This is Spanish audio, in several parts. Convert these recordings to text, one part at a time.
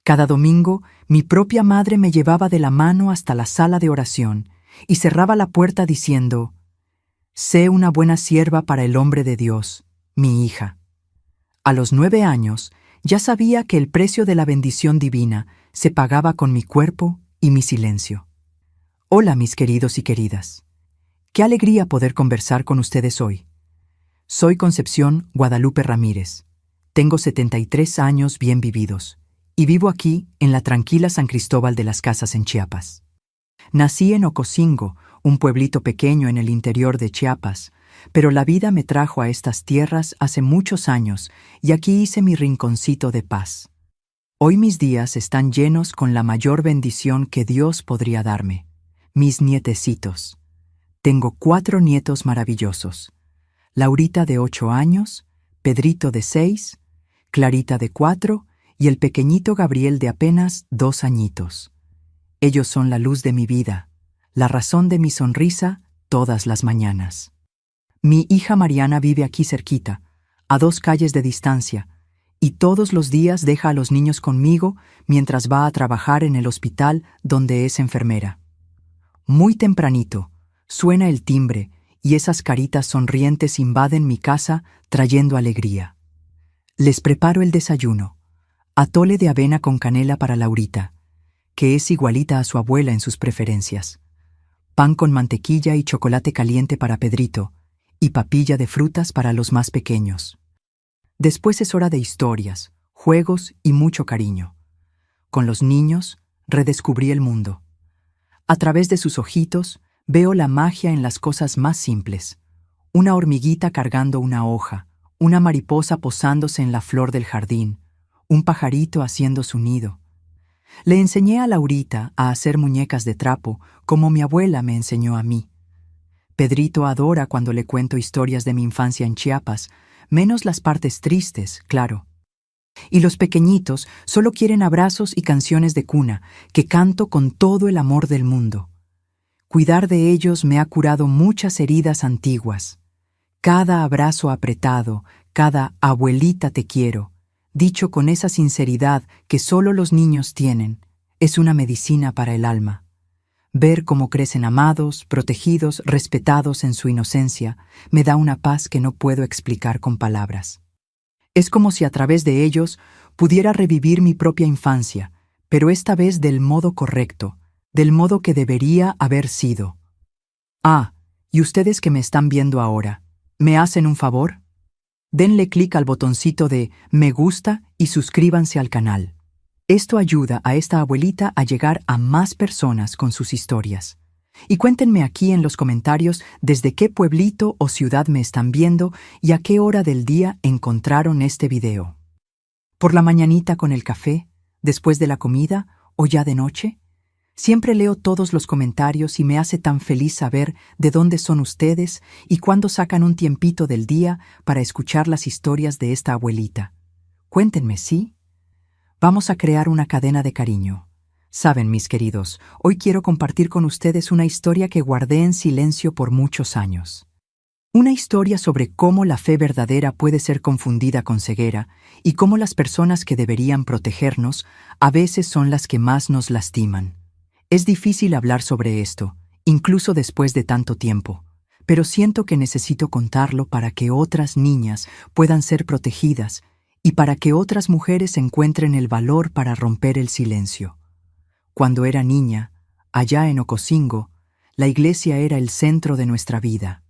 Cada domingo, mi propia madre me llevaba de la mano hasta la sala de oración y cerraba la puerta diciendo: «Sé una buena sierva para el hombre de Dios, mi hija». A los 9 años, ya sabía que el precio de la bendición divina se pagaba con mi cuerpo y mi silencio. Hola, mis queridos y queridas. Qué alegría poder conversar con ustedes hoy. Soy Concepción Guadalupe Ramírez. Tengo 73 años bien vividos y vivo aquí en la tranquila San Cristóbal de las Casas en Chiapas. Nací en Ocosingo, un pueblito pequeño en el interior de Chiapas, pero la vida me trajo a estas tierras hace muchos años y aquí hice mi rinconcito de paz. Hoy mis días están llenos con la mayor bendición que Dios podría darme: mis nietecitos. Tengo 4 nietos maravillosos: Laurita de 8 años, Pedrito de 6, Clarita de 4 y el pequeñito Gabriel de apenas 2 añitos. Ellos son la luz de mi vida, la razón de mi sonrisa todas las mañanas. Mi hija Mariana vive aquí cerquita, a 2 calles de distancia, y todos los días deja a los niños conmigo mientras va a trabajar en el hospital donde es enfermera. Muy tempranito, suena el timbre y esas caritas sonrientes invaden mi casa trayendo alegría. Les preparo el desayuno: atole de avena con canela para Laurita, que es igualita a su abuela en sus preferencias; pan con mantequilla y chocolate caliente para Pedrito, y papilla de frutas para los más pequeños. Después es hora de historias, juegos y mucho cariño. Con los niños redescubrí el mundo. A través de sus ojitos veo la magia en las cosas más simples: una hormiguita cargando una hoja, una mariposa posándose en la flor del jardín, un pajarito haciendo su nido. Le enseñé a Laurita a hacer muñecas de trapo como mi abuela me enseñó a mí. Pedrito adora cuando le cuento historias de mi infancia en Chiapas, menos las partes tristes, claro. Y los pequeñitos solo quieren abrazos y canciones de cuna que canto con todo el amor del mundo. Cuidar de ellos me ha curado muchas heridas antiguas. Cada abrazo apretado, cada abuelita te quiero, dicho con esa sinceridad que solo los niños tienen, es una medicina para el alma. Ver cómo crecen amados, protegidos, respetados en su inocencia, me da una paz que no puedo explicar con palabras. Es como si a través de ellos pudiera revivir mi propia infancia, pero esta vez del modo correcto, del modo que debería haber sido. Ah, y ustedes que me están viendo ahora, ¿me hacen un favor? Denle clic al botoncito de me gusta y suscríbanse al canal. Esto ayuda a esta abuelita a llegar a más personas con sus historias. Y cuéntenme aquí en los comentarios desde qué pueblito o ciudad me están viendo y a qué hora del día encontraron este video. ¿Por la mañanita con el café, después de la comida o ya de noche? Siempre leo todos los comentarios y me hace tan feliz saber de dónde son ustedes y cuándo sacan un tiempito del día para escuchar las historias de esta abuelita. Cuéntenme, ¿sí? Vamos a crear una cadena de cariño. Saben, mis queridos, hoy quiero compartir con ustedes una historia que guardé en silencio por muchos años. Una historia sobre cómo la fe verdadera puede ser confundida con ceguera y cómo las personas que deberían protegernos a veces son las que más nos lastiman. Es difícil hablar sobre esto, incluso después de tanto tiempo, pero siento que necesito contarlo para que otras niñas puedan ser protegidas y para que otras mujeres encuentren el valor para romper el silencio. Cuando era niña, allá en Ocosingo, la iglesia era el centro de nuestra vida.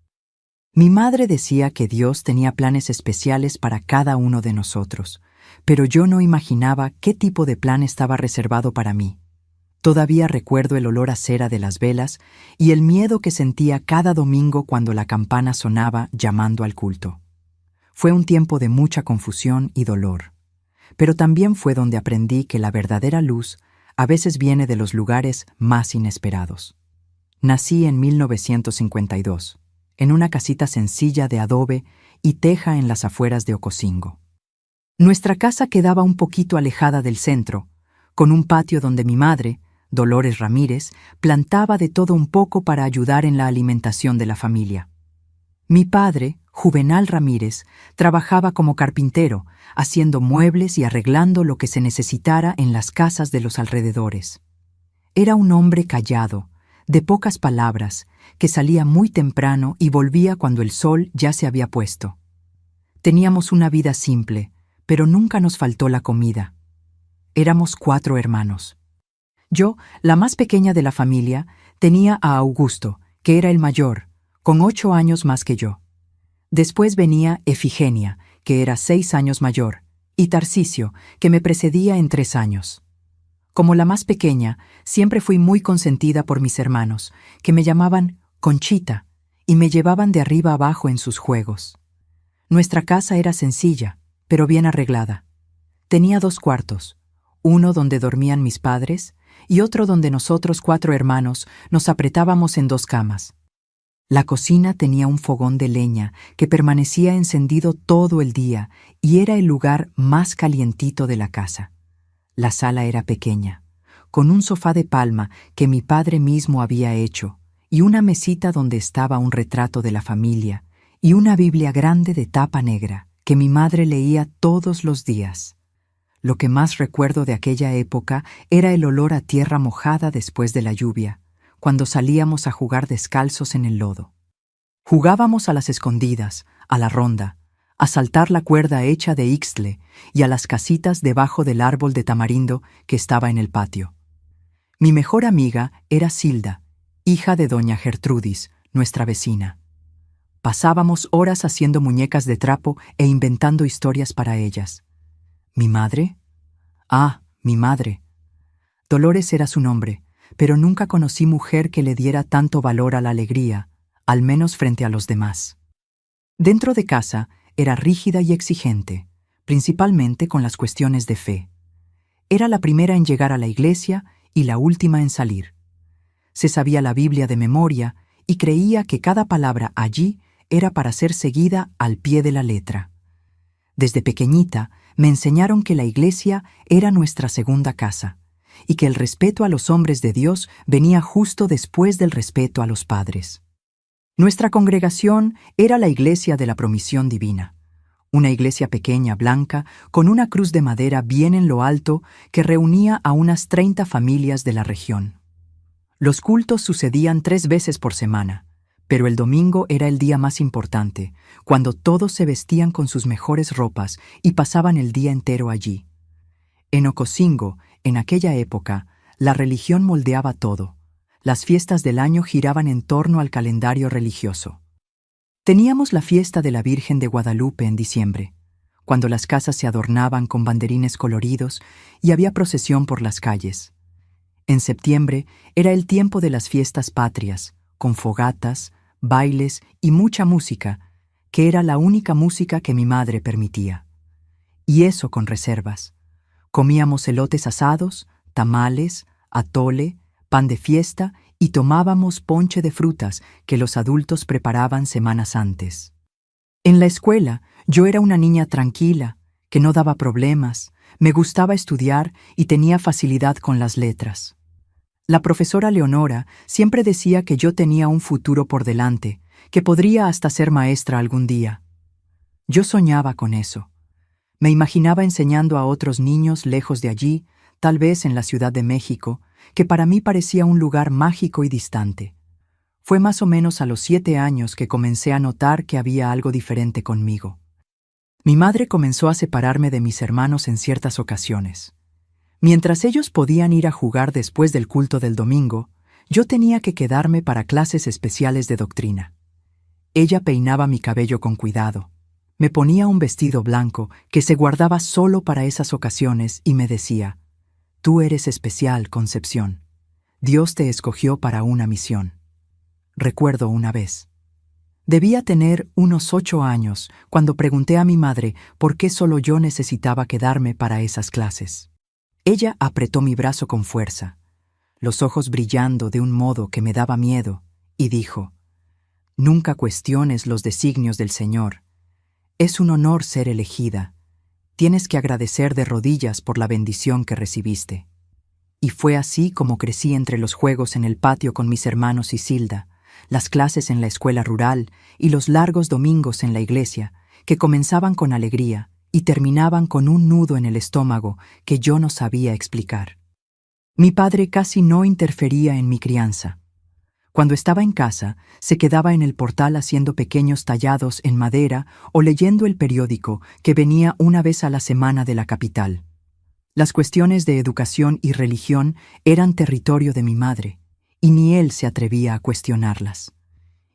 Mi madre decía que Dios tenía planes especiales para cada uno de nosotros, pero yo no imaginaba qué tipo de plan estaba reservado para mí. Todavía recuerdo el olor a cera de las velas y el miedo que sentía cada domingo cuando la campana sonaba llamando al culto. Fue un tiempo de mucha confusión y dolor, pero también fue donde aprendí que la verdadera luz a veces viene de los lugares más inesperados. Nací en 1952, en una casita sencilla de adobe y teja en las afueras de Ocosingo. Nuestra casa quedaba un poquito alejada del centro, con un patio donde mi madre, Dolores Ramírez, plantaba de todo un poco para ayudar en la alimentación de la familia. Mi padre, Juvenal Ramírez, trabajaba como carpintero, haciendo muebles y arreglando lo que se necesitara en las casas de los alrededores. Era un hombre callado, de pocas palabras, que salía muy temprano y volvía cuando el sol ya se había puesto. Teníamos una vida simple, pero nunca nos faltó la comida. Éramos 4 hermanos. Yo, la más pequeña de la familia, tenía a Augusto, que era el mayor, con 8 años más que yo. Después venía Efigenia, que era 6 años mayor, y Tarcisio, que me precedía en 3 años. Como la más pequeña, siempre fui muy consentida por mis hermanos, que me llamaban Conchita, y me llevaban de arriba abajo en sus juegos. Nuestra casa era sencilla, pero bien arreglada. Tenía 2 cuartos, uno donde dormían mis padres y otro donde nosotros 4 hermanos nos apretábamos en 2 camas. La cocina tenía un fogón de leña que permanecía encendido todo el día y era el lugar más calientito de la casa. La sala era pequeña, con un sofá de palma que mi padre mismo había hecho, y una mesita donde estaba un retrato de la familia, y una Biblia grande de tapa negra que mi madre leía todos los días. Lo que más recuerdo de aquella época era el olor a tierra mojada después de la lluvia, cuando salíamos a jugar descalzos en el lodo. Jugábamos a las escondidas, a la ronda, a saltar la cuerda hecha de ixtle y a las casitas debajo del árbol de tamarindo que estaba en el patio. Mi mejor amiga era Silda, hija de doña Gertrudis, nuestra vecina. Pasábamos horas haciendo muñecas de trapo e inventando historias para ellas. ¿Mi madre? Ah, mi madre. Dolores era su nombre, pero nunca conocí mujer que le diera tanto valor a la alegría, al menos frente a los demás. Dentro de casa era rígida y exigente, principalmente con las cuestiones de fe. Era la primera en llegar a la iglesia y la última en salir. Se sabía la Biblia de memoria y creía que cada palabra allí era para ser seguida al pie de la letra. Desde pequeñita me enseñaron que la iglesia era nuestra segunda casa y que el respeto a los hombres de Dios venía justo después del respeto a los padres. Nuestra congregación era la iglesia de la Promisión Divina, una iglesia pequeña, blanca, con una cruz de madera bien en lo alto que reunía a unas 30 familias de la región. Los cultos sucedían 3 veces por semana, pero el domingo era el día más importante, cuando todos se vestían con sus mejores ropas y pasaban el día entero allí. En Ocosingo, en aquella época, la religión moldeaba todo. Las fiestas del año giraban en torno al calendario religioso. Teníamos la fiesta de la Virgen de Guadalupe en diciembre, cuando las casas se adornaban con banderines coloridos y había procesión por las calles. En septiembre era el tiempo de las fiestas patrias, con fogatas, bailes y mucha música, que era la única música que mi madre permitía. Y eso con reservas. Comíamos elotes asados, tamales, atole, pan de fiesta y tomábamos ponche de frutas que los adultos preparaban semanas antes. En la escuela yo era una niña tranquila, que no daba problemas, me gustaba estudiar y tenía facilidad con las letras. La profesora Leonora siempre decía que yo tenía un futuro por delante, que podría hasta ser maestra algún día. Yo soñaba con eso. Me imaginaba enseñando a otros niños lejos de allí, tal vez en la Ciudad de México, que para mí parecía un lugar mágico y distante. Fue más o menos a los 7 años que comencé a notar que había algo diferente conmigo. Mi madre comenzó a separarme de mis hermanos en ciertas ocasiones. Mientras ellos podían ir a jugar después del culto del domingo, yo tenía que quedarme para clases especiales de doctrina. Ella peinaba mi cabello con cuidado. Me ponía un vestido blanco que se guardaba solo para esas ocasiones y me decía: «Tú eres especial, Concepción. Dios te escogió para una misión». Recuerdo una vez. Debía tener unos 8 años cuando pregunté a mi madre por qué solo yo necesitaba quedarme para esas clases. Ella apretó mi brazo con fuerza, los ojos brillando de un modo que me daba miedo, y dijo: «Nunca cuestiones los designios del Señor. Es un honor ser elegida. Tienes que agradecer de rodillas por la bendición que recibiste». Y fue así como crecí entre los juegos en el patio con mis hermanos y Silda, las clases en la escuela rural y los largos domingos en la iglesia, que comenzaban con alegría y terminaban con un nudo en el estómago que yo no sabía explicar. Mi padre casi no interfería en mi crianza. Cuando estaba en casa, se quedaba en el portal haciendo pequeños tallados en madera o leyendo el periódico que venía una vez a la semana de la capital. Las cuestiones de educación y religión eran territorio de mi madre, y ni él se atrevía a cuestionarlas.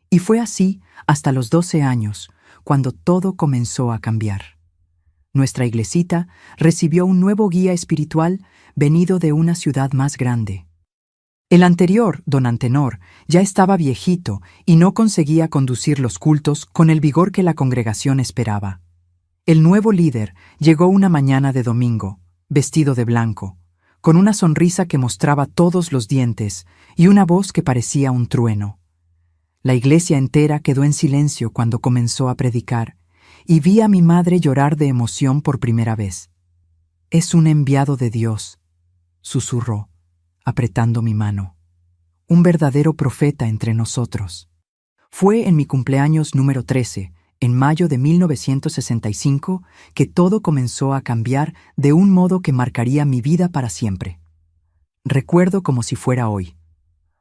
Y fue así hasta los 12 años, cuando todo comenzó a cambiar. Nuestra iglesita recibió un nuevo guía espiritual venido de una ciudad más grande. El anterior, don Antenor, ya estaba viejito y no conseguía conducir los cultos con el vigor que la congregación esperaba. El nuevo líder llegó una mañana de domingo, vestido de blanco, con una sonrisa que mostraba todos los dientes y una voz que parecía un trueno. La iglesia entera quedó en silencio cuando comenzó a predicar, y vi a mi madre llorar de emoción por primera vez. «Es un enviado de Dios», susurró, apretando mi mano. «Un verdadero profeta entre nosotros». Fue en mi cumpleaños número 13, en mayo de 1965, que todo comenzó a cambiar de un modo que marcaría mi vida para siempre. Recuerdo como si fuera hoy.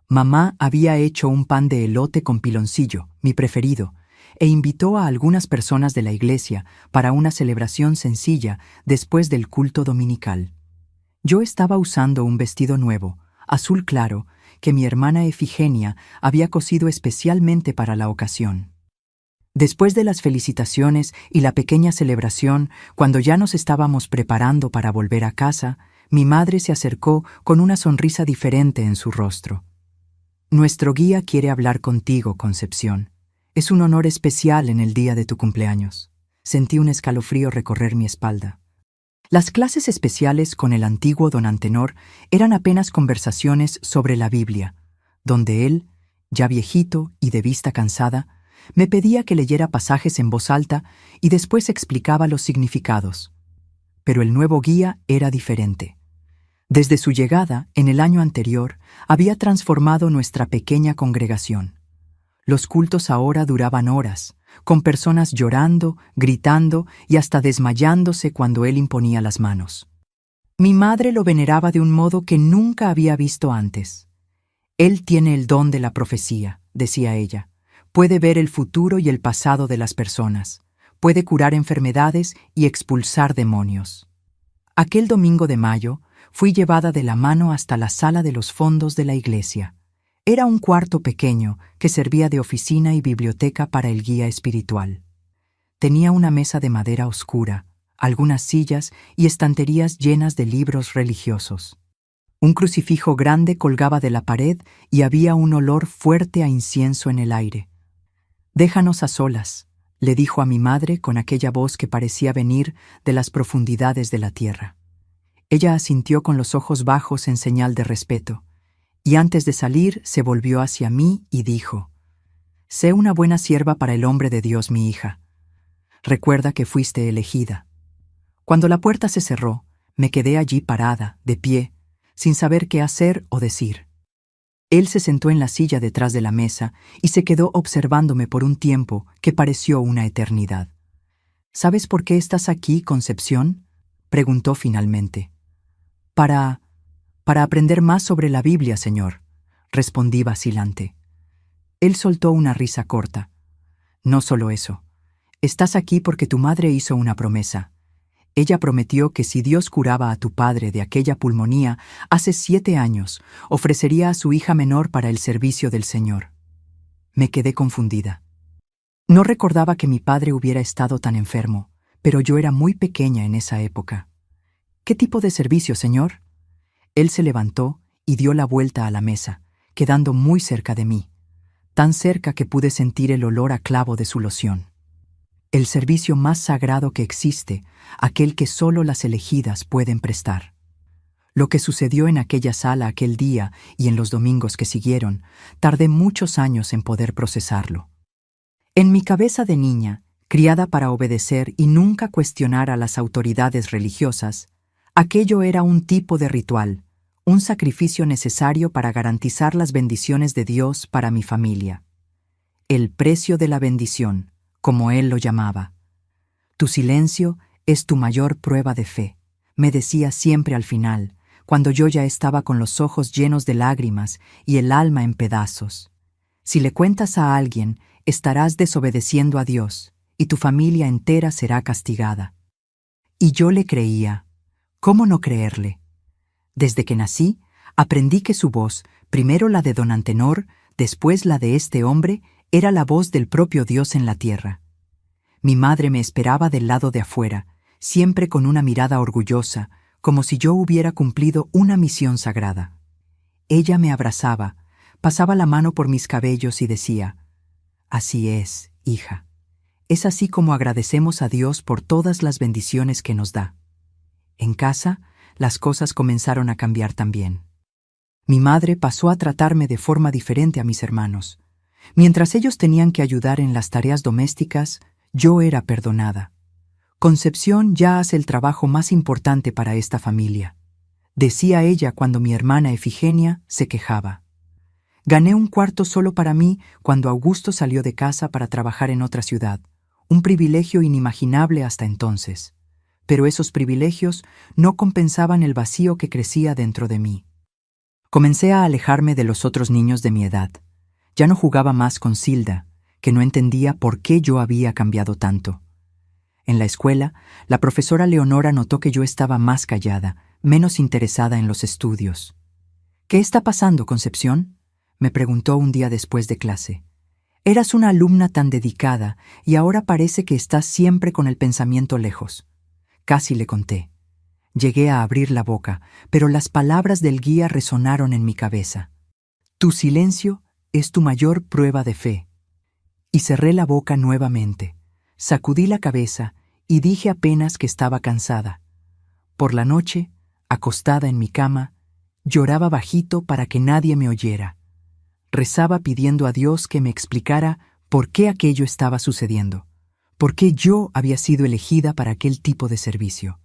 Mamá había hecho un pan de elote con piloncillo, mi preferido, e invitó a algunas personas de la iglesia para una celebración sencilla después del culto dominical. Yo estaba usando un vestido nuevo, azul claro, que mi hermana Efigenia había cosido especialmente para la ocasión. Después de las felicitaciones y la pequeña celebración, cuando ya nos estábamos preparando para volver a casa, mi madre se acercó con una sonrisa diferente en su rostro. «Nuestro guía quiere hablar contigo, Concepción. Es un honor especial en el día de tu cumpleaños». Sentí un escalofrío recorrer mi espalda. Las clases especiales con el antiguo don Antenor eran apenas conversaciones sobre la Biblia, donde él, ya viejito y de vista cansada, me pedía que leyera pasajes en voz alta y después explicaba los significados. Pero el nuevo guía era diferente. Desde su llegada, en el año anterior, había transformado nuestra pequeña congregación. Los cultos ahora duraban horas, con personas llorando, gritando y hasta desmayándose cuando él imponía las manos. Mi madre lo veneraba de un modo que nunca había visto antes. «Él tiene el don de la profecía», decía ella. «Puede ver el futuro y el pasado de las personas. Puede curar enfermedades y expulsar demonios». Aquel domingo de mayo, fui llevada de la mano hasta la sala de los fondos de la iglesia. Era un cuarto pequeño que servía de oficina y biblioteca para el guía espiritual. Tenía una mesa de madera oscura, algunas sillas y estanterías llenas de libros religiosos. Un crucifijo grande colgaba de la pared y había un olor fuerte a incienso en el aire. «Déjanos a solas», le dijo a mi madre con aquella voz que parecía venir de las profundidades de la tierra. Ella asintió con los ojos bajos en señal de respeto, y antes de salir se volvió hacia mí y dijo: «Sé una buena sierva para el hombre de Dios, mi hija. Recuerda que fuiste elegida». Cuando la puerta se cerró, me quedé allí parada, de pie, sin saber qué hacer o decir. Él se sentó en la silla detrás de la mesa y se quedó observándome por un tiempo que pareció una eternidad. «¿Sabes por qué estás aquí, Concepción?», preguntó finalmente. Para aprender más sobre la Biblia, señor», respondí vacilante. Él soltó una risa corta. «No solo eso. Estás aquí porque tu madre hizo una promesa. Ella prometió que si Dios curaba a tu padre de aquella pulmonía hace 7 años, ofrecería a su hija menor para el servicio del Señor». Me quedé confundida. No recordaba que mi padre hubiera estado tan enfermo, pero yo era muy pequeña en esa época. «¿Qué tipo de servicio, señor?». Él se levantó y dio la vuelta a la mesa, quedando muy cerca de mí, tan cerca que pude sentir el olor a clavo de su loción. «El servicio más sagrado que existe, aquel que solo las elegidas pueden prestar». Lo que sucedió en aquella sala aquel día y en los domingos que siguieron, tardé muchos años en poder procesarlo. En mi cabeza de niña, criada para obedecer y nunca cuestionar a las autoridades religiosas, aquello era un tipo de ritual, un sacrificio necesario para garantizar las bendiciones de Dios para mi familia. El precio de la bendición, como él lo llamaba. Tu silencio es tu mayor prueba de fe, me decía siempre al final, cuando yo ya estaba con los ojos llenos de lágrimas y el alma en pedazos. Si le cuentas a alguien, estarás desobedeciendo a Dios, y tu familia entera será castigada. Y yo le creía. ¿Cómo no creerle? Desde que nací, aprendí que su voz, primero la de don Antenor, después la de este hombre, era la voz del propio Dios en la tierra. Mi madre me esperaba del lado de afuera, siempre con una mirada orgullosa, como si yo hubiera cumplido una misión sagrada. Ella me abrazaba, pasaba la mano por mis cabellos y decía: «Así es, hija. Es así como agradecemos a Dios por todas las bendiciones que nos da». En casa, las cosas comenzaron a cambiar también. Mi madre pasó a tratarme de forma diferente a mis hermanos. Mientras ellos tenían que ayudar en las tareas domésticas, yo era perdonada. Concepción ya hace el trabajo más importante para esta familia, decía ella cuando mi hermana Efigenia se quejaba. Gané un cuarto solo para mí cuando Augusto salió de casa para trabajar en otra ciudad, un privilegio inimaginable hasta entonces. Pero esos privilegios no compensaban el vacío que crecía dentro de mí. Comencé a alejarme de los otros niños de mi edad. Ya no jugaba más con Silda, que no entendía por qué yo había cambiado tanto. En la escuela, la profesora Leonora notó que yo estaba más callada, menos interesada en los estudios. «¿Qué está pasando, Concepción?», me preguntó un día después de clase. «Eras una alumna tan dedicada y ahora parece que estás siempre con el pensamiento lejos». Casi le conté. Llegué a abrir la boca, pero las palabras del guía resonaron en mi cabeza. «Tu silencio es tu mayor prueba de fe». Y cerré la boca nuevamente. Sacudí la cabeza y dije apenas que estaba cansada. Por la noche, acostada en mi cama, lloraba bajito para que nadie me oyera. Rezaba pidiendo a Dios que me explicara por qué aquello estaba sucediendo, por qué yo había sido elegida para aquel tipo de servicio.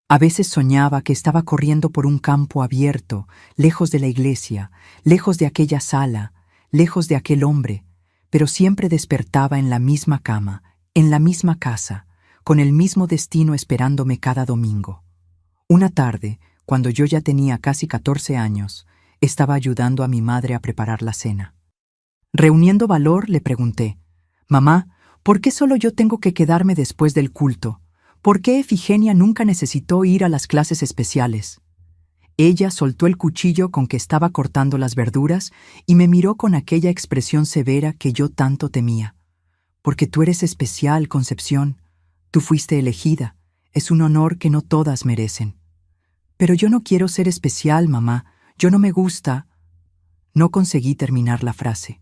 A veces soñaba que estaba corriendo por un campo abierto, lejos de la iglesia, lejos de aquella sala, lejos de aquel hombre, pero siempre despertaba en la misma cama, en la misma casa, con el mismo destino esperándome cada domingo. Una tarde, cuando yo ya tenía casi 14 años, estaba ayudando a mi madre a preparar la cena. Reuniendo valor, le pregunté: «Mamá, ¿por qué solo yo tengo que quedarme después del culto? ¿Por qué Efigenia nunca necesitó ir a las clases especiales?». Ella soltó el cuchillo con que estaba cortando las verduras y me miró con aquella expresión severa que yo tanto temía. «Porque tú eres especial, Concepción. Tú fuiste elegida. Es un honor que no todas merecen». «Pero yo no quiero ser especial, mamá. Yo no me gusta». No conseguí terminar la frase.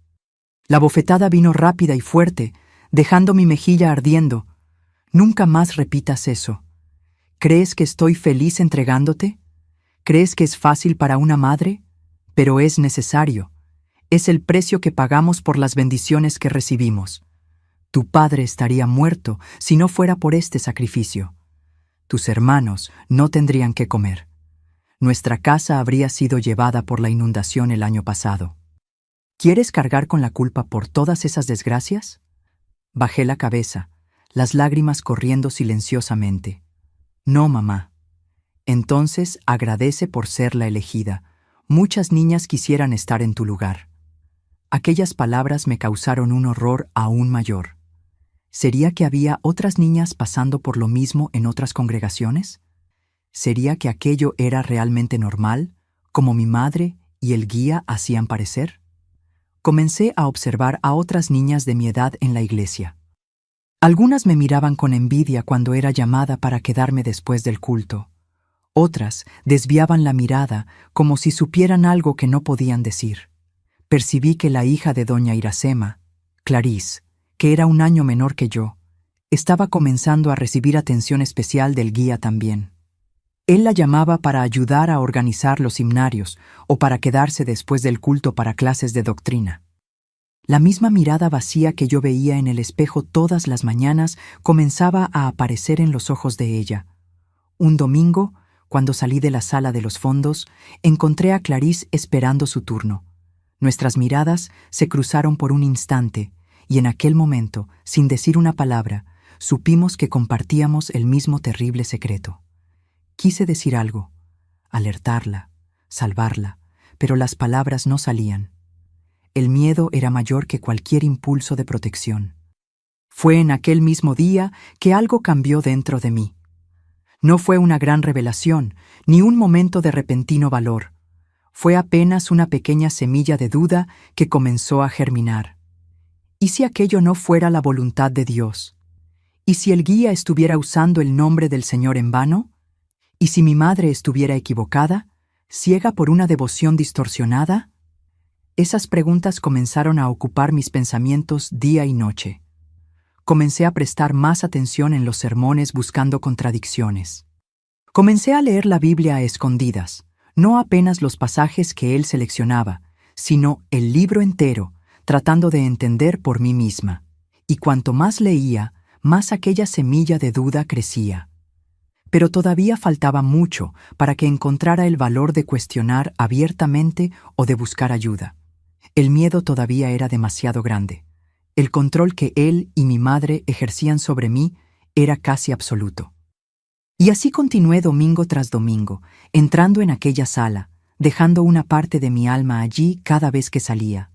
La bofetada vino rápida y fuerte, dejando mi mejilla ardiendo. «Nunca más repitas eso. ¿Crees que estoy feliz entregándote? ¿Crees que es fácil para una madre? Pero es necesario. Es el precio que pagamos por las bendiciones que recibimos. Tu padre estaría muerto si no fuera por este sacrificio. Tus hermanos no tendrían que comer. Nuestra casa habría sido llevada por la inundación el año pasado. ¿Quieres cargar con la culpa por todas esas desgracias?». Bajé la cabeza, las lágrimas corriendo silenciosamente. «No, mamá». «Entonces agradece por ser la elegida. Muchas niñas quisieran estar en tu lugar». Aquellas palabras me causaron un horror aún mayor. ¿Sería que había otras niñas pasando por lo mismo en otras congregaciones? ¿Sería que aquello era realmente normal, como mi madre y el guía hacían parecer? Comencé a observar a otras niñas de mi edad en la iglesia. Algunas me miraban con envidia cuando era llamada para quedarme después del culto. Otras desviaban la mirada como si supieran algo que no podían decir. Percibí que la hija de doña Iracema, Clarice, que era un año menor que yo, estaba comenzando a recibir atención especial del guía también. Él la llamaba para ayudar a organizar los himnarios o para quedarse después del culto para clases de doctrina. La misma mirada vacía que yo veía en el espejo todas las mañanas comenzaba a aparecer en los ojos de ella. Un domingo, Cuando salí de la sala de los fondos, encontré a Clarice esperando su turno. Nuestras miradas se cruzaron por un instante, y en aquel momento, sin decir una palabra, supimos que compartíamos el mismo terrible secreto. Quise decir algo, alertarla, salvarla, pero las palabras no salían. El miedo era mayor que cualquier impulso de protección. Fue en aquel mismo día que algo cambió dentro de mí. No fue una gran revelación, ni un momento de repentino valor. Fue apenas una pequeña semilla de duda que comenzó a germinar. ¿Y si aquello no fuera la voluntad de Dios? ¿Y si el guía estuviera usando el nombre del Señor en vano? ¿Y si mi madre estuviera equivocada, ciega por una devoción distorsionada? Esas preguntas comenzaron a ocupar mis pensamientos día y noche. Comencé a prestar más atención en los sermones buscando contradicciones. Comencé a leer la Biblia a escondidas, no apenas los pasajes que él seleccionaba, sino el libro entero, tratando de entender por mí misma. Y cuanto más leía, más aquella semilla de duda crecía. Pero todavía faltaba mucho para que encontrara el valor de cuestionar abiertamente o de buscar ayuda. El miedo todavía era demasiado grande. El control que él y mi madre ejercían sobre mí era casi absoluto. Y así continué domingo tras domingo, entrando en aquella sala, dejando una parte de mi alma allí cada vez que salía.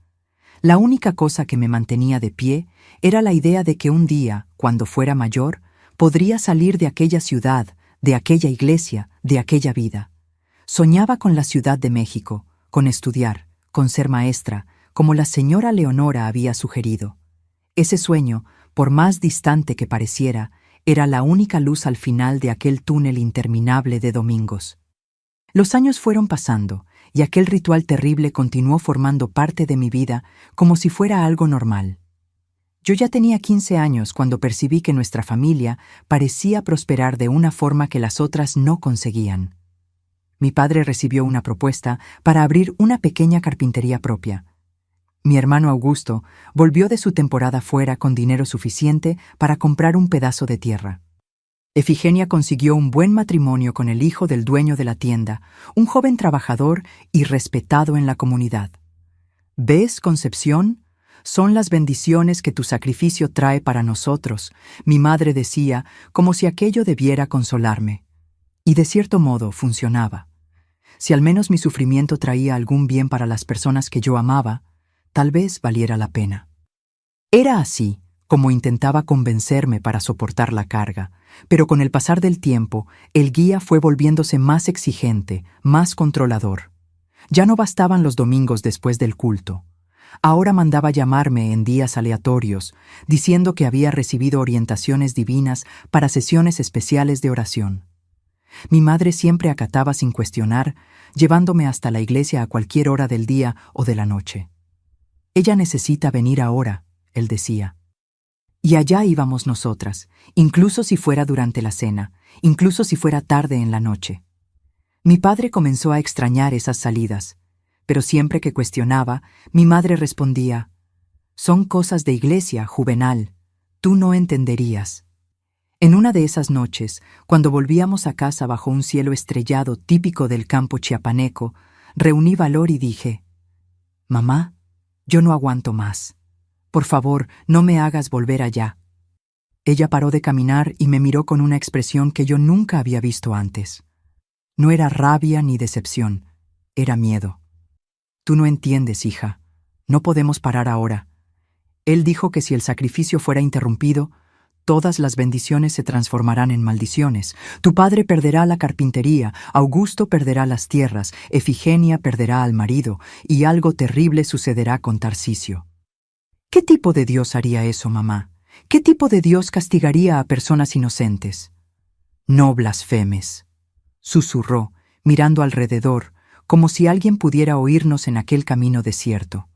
La única cosa que me mantenía de pie era la idea de que un día, cuando fuera mayor, podría salir de aquella ciudad, de aquella iglesia, de aquella vida. Soñaba con la Ciudad de México, con estudiar, con ser maestra, como la señora Leonora había sugerido. Ese sueño, por más distante que pareciera, era la única luz al final de aquel túnel interminable de domingos. Los años fueron pasando, y aquel ritual terrible continuó formando parte de mi vida como si fuera algo normal. Yo ya tenía 15 años cuando percibí que nuestra familia parecía prosperar de una forma que las otras no conseguían. Mi padre recibió una propuesta para abrir una pequeña carpintería propia. Mi hermano Augusto volvió de su temporada fuera con dinero suficiente para comprar un pedazo de tierra. Efigenia consiguió un buen matrimonio con el hijo del dueño de la tienda, un joven trabajador y respetado en la comunidad. ¿Ves, Concepción? Son las bendiciones que tu sacrificio trae para nosotros, mi madre decía, como si aquello debiera consolarme. Y de cierto modo funcionaba. Si al menos mi sufrimiento traía algún bien para las personas que yo amaba, tal vez valiera la pena. Era así como intentaba convencerme para soportar la carga, pero con el pasar del tiempo, el guía fue volviéndose más exigente, más controlador. Ya no bastaban los domingos después del culto. Ahora mandaba llamarme en días aleatorios, diciendo que había recibido orientaciones divinas para sesiones especiales de oración. Mi madre siempre acataba sin cuestionar, llevándome hasta la iglesia a cualquier hora del día o de la noche. Ella necesita venir ahora, él decía. Y allá íbamos nosotras, incluso si fuera durante la cena, incluso si fuera tarde en la noche. Mi padre comenzó a extrañar esas salidas, pero siempre que cuestionaba, mi madre respondía: «Son cosas de iglesia, Juvenal, tú no entenderías». En una de esas noches, cuando volvíamos a casa bajo un cielo estrellado típico del campo chiapaneco, reuní valor y dije: «Mamá, yo no aguanto más. Por favor, no me hagas volver allá». Ella paró de caminar y me miró con una expresión que yo nunca había visto antes. No era rabia ni decepción, era miedo. «Tú no entiendes, hija. No podemos parar ahora». Él dijo que si el sacrificio fuera interrumpido, todas las bendiciones se transformarán en maldiciones. Tu padre perderá la carpintería, Augusto perderá las tierras, Efigenia perderá al marido, y algo terrible sucederá con Tarcisio. ¿Qué tipo de Dios haría eso, mamá? ¿Qué tipo de Dios castigaría a personas inocentes? No blasfemes, susurró, mirando alrededor, como si alguien pudiera oírnos en aquel camino desierto.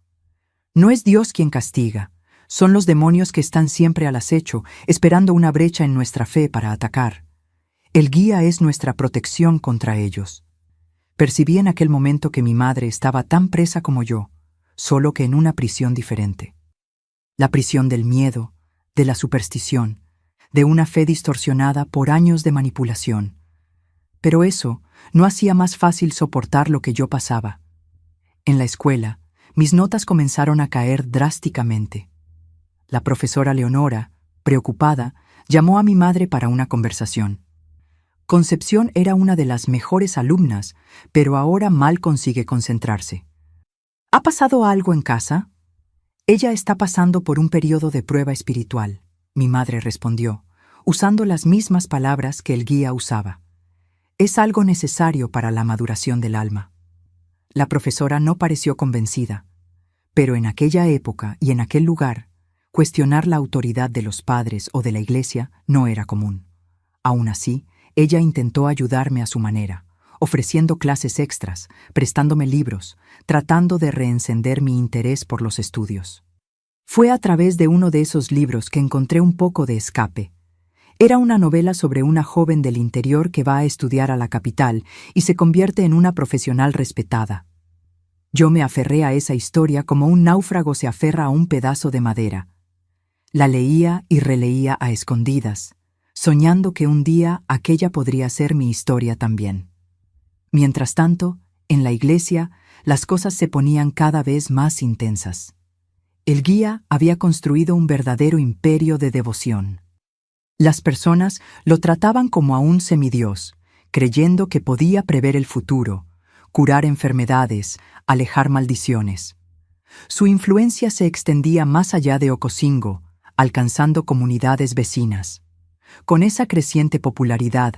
No es Dios quien castiga. Son los demonios que están siempre al acecho, esperando una brecha en nuestra fe para atacar. El guía es nuestra protección contra ellos. Percibí en aquel momento que mi madre estaba tan presa como yo, solo que en una prisión diferente. La prisión del miedo, de la superstición, de una fe distorsionada por años de manipulación. Pero eso no hacía más fácil soportar lo que yo pasaba. En la escuela, mis notas comenzaron a caer drásticamente. La profesora Leonora, preocupada, llamó a mi madre para una conversación. Concepción era una de las mejores alumnas, pero ahora mal consigue concentrarse. ¿Ha pasado algo en casa? Ella está pasando por un periodo de prueba espiritual, mi madre respondió, usando las mismas palabras que el guía usaba. Es algo necesario para la maduración del alma. La profesora no pareció convencida, pero en aquella época y en aquel lugar, cuestionar la autoridad de los padres o de la iglesia no era común. Aún así, ella intentó ayudarme a su manera, ofreciendo clases extras, prestándome libros, tratando de reencender mi interés por los estudios. Fue a través de uno de esos libros que encontré un poco de escape. Era una novela sobre una joven del interior que va a estudiar a la capital y se convierte en una profesional respetada. Yo me aferré a esa historia como un náufrago se aferra a un pedazo de madera. La leía y releía a escondidas, soñando que un día aquella podría ser mi historia también. Mientras tanto, en la iglesia, las cosas se ponían cada vez más intensas. El guía había construido un verdadero imperio de devoción. Las personas lo trataban como a un semidios, creyendo que podía prever el futuro, curar enfermedades, alejar maldiciones. Su influencia se extendía más allá de Ocosingo, alcanzando comunidades vecinas. Con esa creciente popularidad,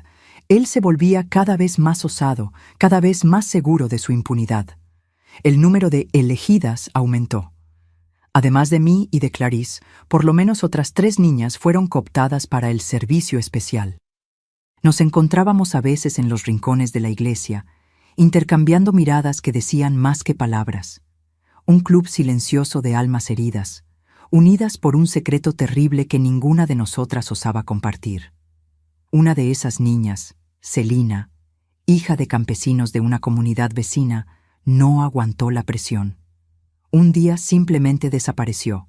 él se volvía cada vez más osado, cada vez más seguro de su impunidad. El número de elegidas aumentó. Además de mí y de Clarice, por lo menos otras 3 niñas fueron cooptadas para el servicio especial. Nos encontrábamos a veces en los rincones de la iglesia, intercambiando miradas que decían más que palabras. Un club silencioso de almas heridas, unidas por un secreto terrible que ninguna de nosotras osaba compartir. Una de esas niñas, Celina, hija de campesinos de una comunidad vecina, no aguantó la presión. Un día simplemente desapareció.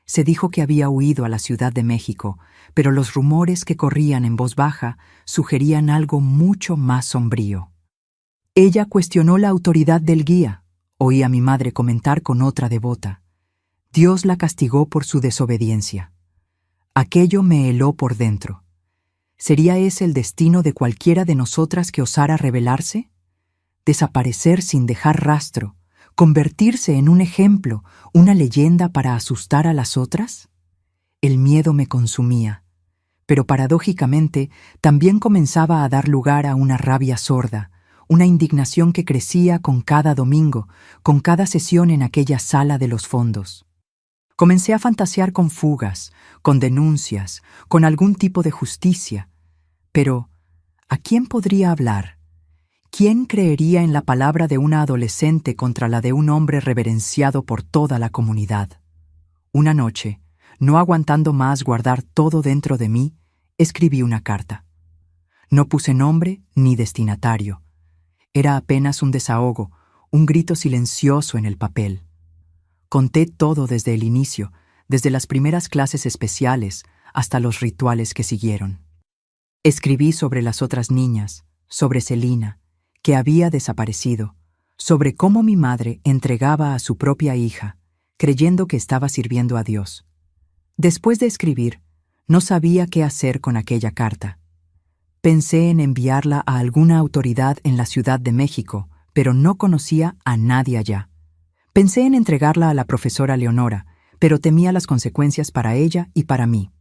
Se dijo que había huido a la Ciudad de México, pero los rumores que corrían en voz baja sugerían algo mucho más sombrío. Ella cuestionó la autoridad del guía, oí a mi madre comentar con otra devota. Dios la castigó por su desobediencia. Aquello me heló por dentro. ¿Sería ese el destino de cualquiera de nosotras que osara rebelarse? Desaparecer sin dejar rastro, convertirse en un ejemplo, una leyenda para asustar a las otras. El miedo me consumía, pero paradójicamente también comenzaba a dar lugar a una rabia sorda, una indignación que crecía con cada domingo, con cada sesión en aquella sala de los fondos. Comencé a fantasear con fugas, con denuncias, con algún tipo de justicia. Pero, ¿a quién podría hablar? ¿Quién creería en la palabra de una adolescente contra la de un hombre reverenciado por toda la comunidad? Una noche, no aguantando más guardar todo dentro de mí, escribí una carta. No puse nombre ni destinatario. Era apenas un desahogo, un grito silencioso en el papel. Conté todo desde el inicio, desde las primeras clases especiales hasta los rituales que siguieron. Escribí sobre las otras niñas, sobre Celina, que había desaparecido, sobre cómo mi madre entregaba a su propia hija, creyendo que estaba sirviendo a Dios. Después de escribir, no sabía qué hacer con aquella carta. Pensé en enviarla a alguna autoridad en la Ciudad de México, pero no conocía a nadie allá. Pensé en entregarla a la profesora Leonora, pero temía las consecuencias para ella y para mí.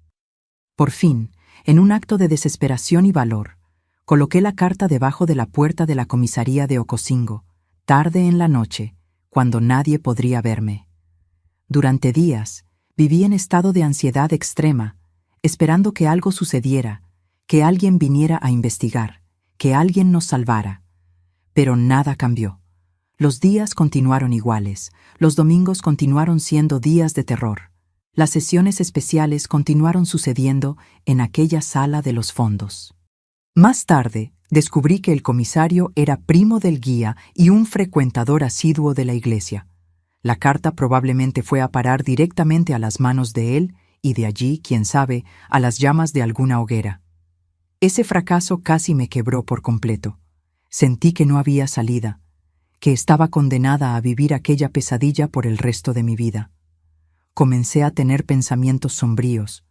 Por fin, en un acto de desesperación y valor, coloqué la carta debajo de la puerta de la comisaría de Ocosingo, tarde en la noche, cuando nadie podría verme. Durante días, viví en estado de ansiedad extrema, esperando que algo sucediera, que alguien viniera a investigar, que alguien nos salvara. Pero nada cambió. Los días continuaron iguales, los domingos continuaron siendo días de terror. Las sesiones especiales continuaron sucediendo en aquella sala de los fondos. Más tarde, descubrí que el comisario era primo del guía y un frecuentador asiduo de la iglesia. La carta probablemente fue a parar directamente a las manos de él y de allí, quién sabe, a las llamas de alguna hoguera. Ese fracaso casi me quebró por completo. Sentí que no había salida, que estaba condenada a vivir aquella pesadilla por el resto de mi vida. Comencé a tener pensamientos sombríos,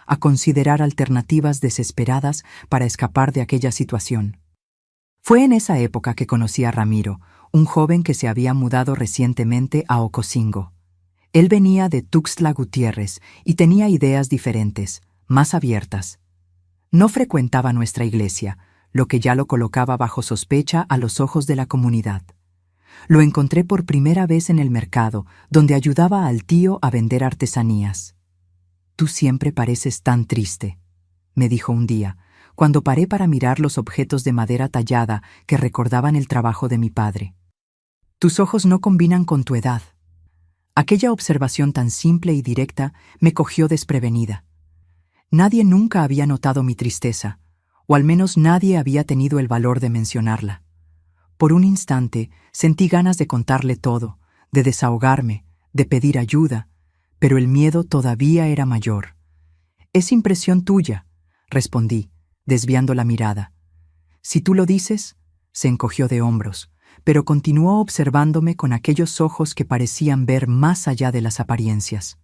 a considerar alternativas desesperadas para escapar de aquella situación. Fue en esa época que conocí a Ramiro, un joven que se había mudado recientemente a Ocosingo. Él venía de Tuxtla Gutiérrez y tenía ideas diferentes, más abiertas. No frecuentaba nuestra iglesia, lo que ya lo colocaba bajo sospecha a los ojos de la comunidad. Lo encontré por primera vez en el mercado, donde ayudaba al tío a vender artesanías. «Tú siempre pareces tan triste», me dijo un día, cuando paré para mirar los objetos de madera tallada que recordaban el trabajo de mi padre. «Tus ojos no combinan con tu edad». Aquella observación tan simple y directa me cogió desprevenida. Nadie nunca había notado mi tristeza, o al menos nadie había tenido el valor de mencionarla. Por un instante sentí ganas de contarle todo, de desahogarme, de pedir ayuda, pero el miedo todavía era mayor. «Es impresión tuya», respondí, desviando la mirada. «Si tú lo dices», se encogió de hombros, pero continuó observándome con aquellos ojos que parecían ver más allá de las apariencias.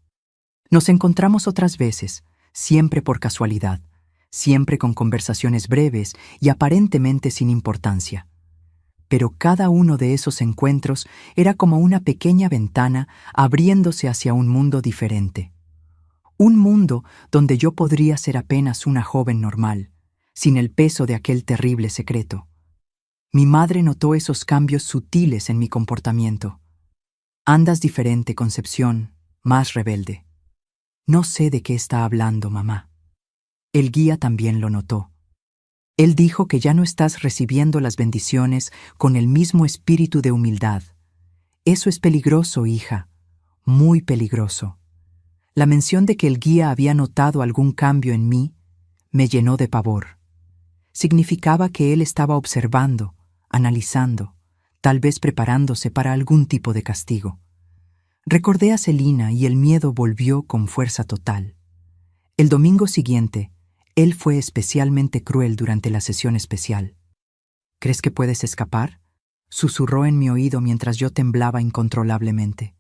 Nos encontramos otras veces, siempre por casualidad, siempre con conversaciones breves y aparentemente sin importancia. Pero cada uno de esos encuentros era como una pequeña ventana abriéndose hacia un mundo diferente. Un mundo donde yo podría ser apenas una joven normal, sin el peso de aquel terrible secreto. Mi madre notó esos cambios sutiles en mi comportamiento. «Andas diferente, Concepción, más rebelde». «No sé de qué está hablando, mamá». El guía también lo notó. Él dijo que ya no estás recibiendo las bendiciones con el mismo espíritu de humildad. Eso es peligroso, hija, muy peligroso. La mención de que el guía había notado algún cambio en mí me llenó de pavor. Significaba que él estaba observando, analizando, tal vez preparándose para algún tipo de castigo. Recordé a Celina y el miedo volvió con fuerza total. El domingo siguiente, él fue especialmente cruel durante la sesión especial. «¿Crees que puedes escapar?», susurró en mi oído mientras yo temblaba incontrolablemente.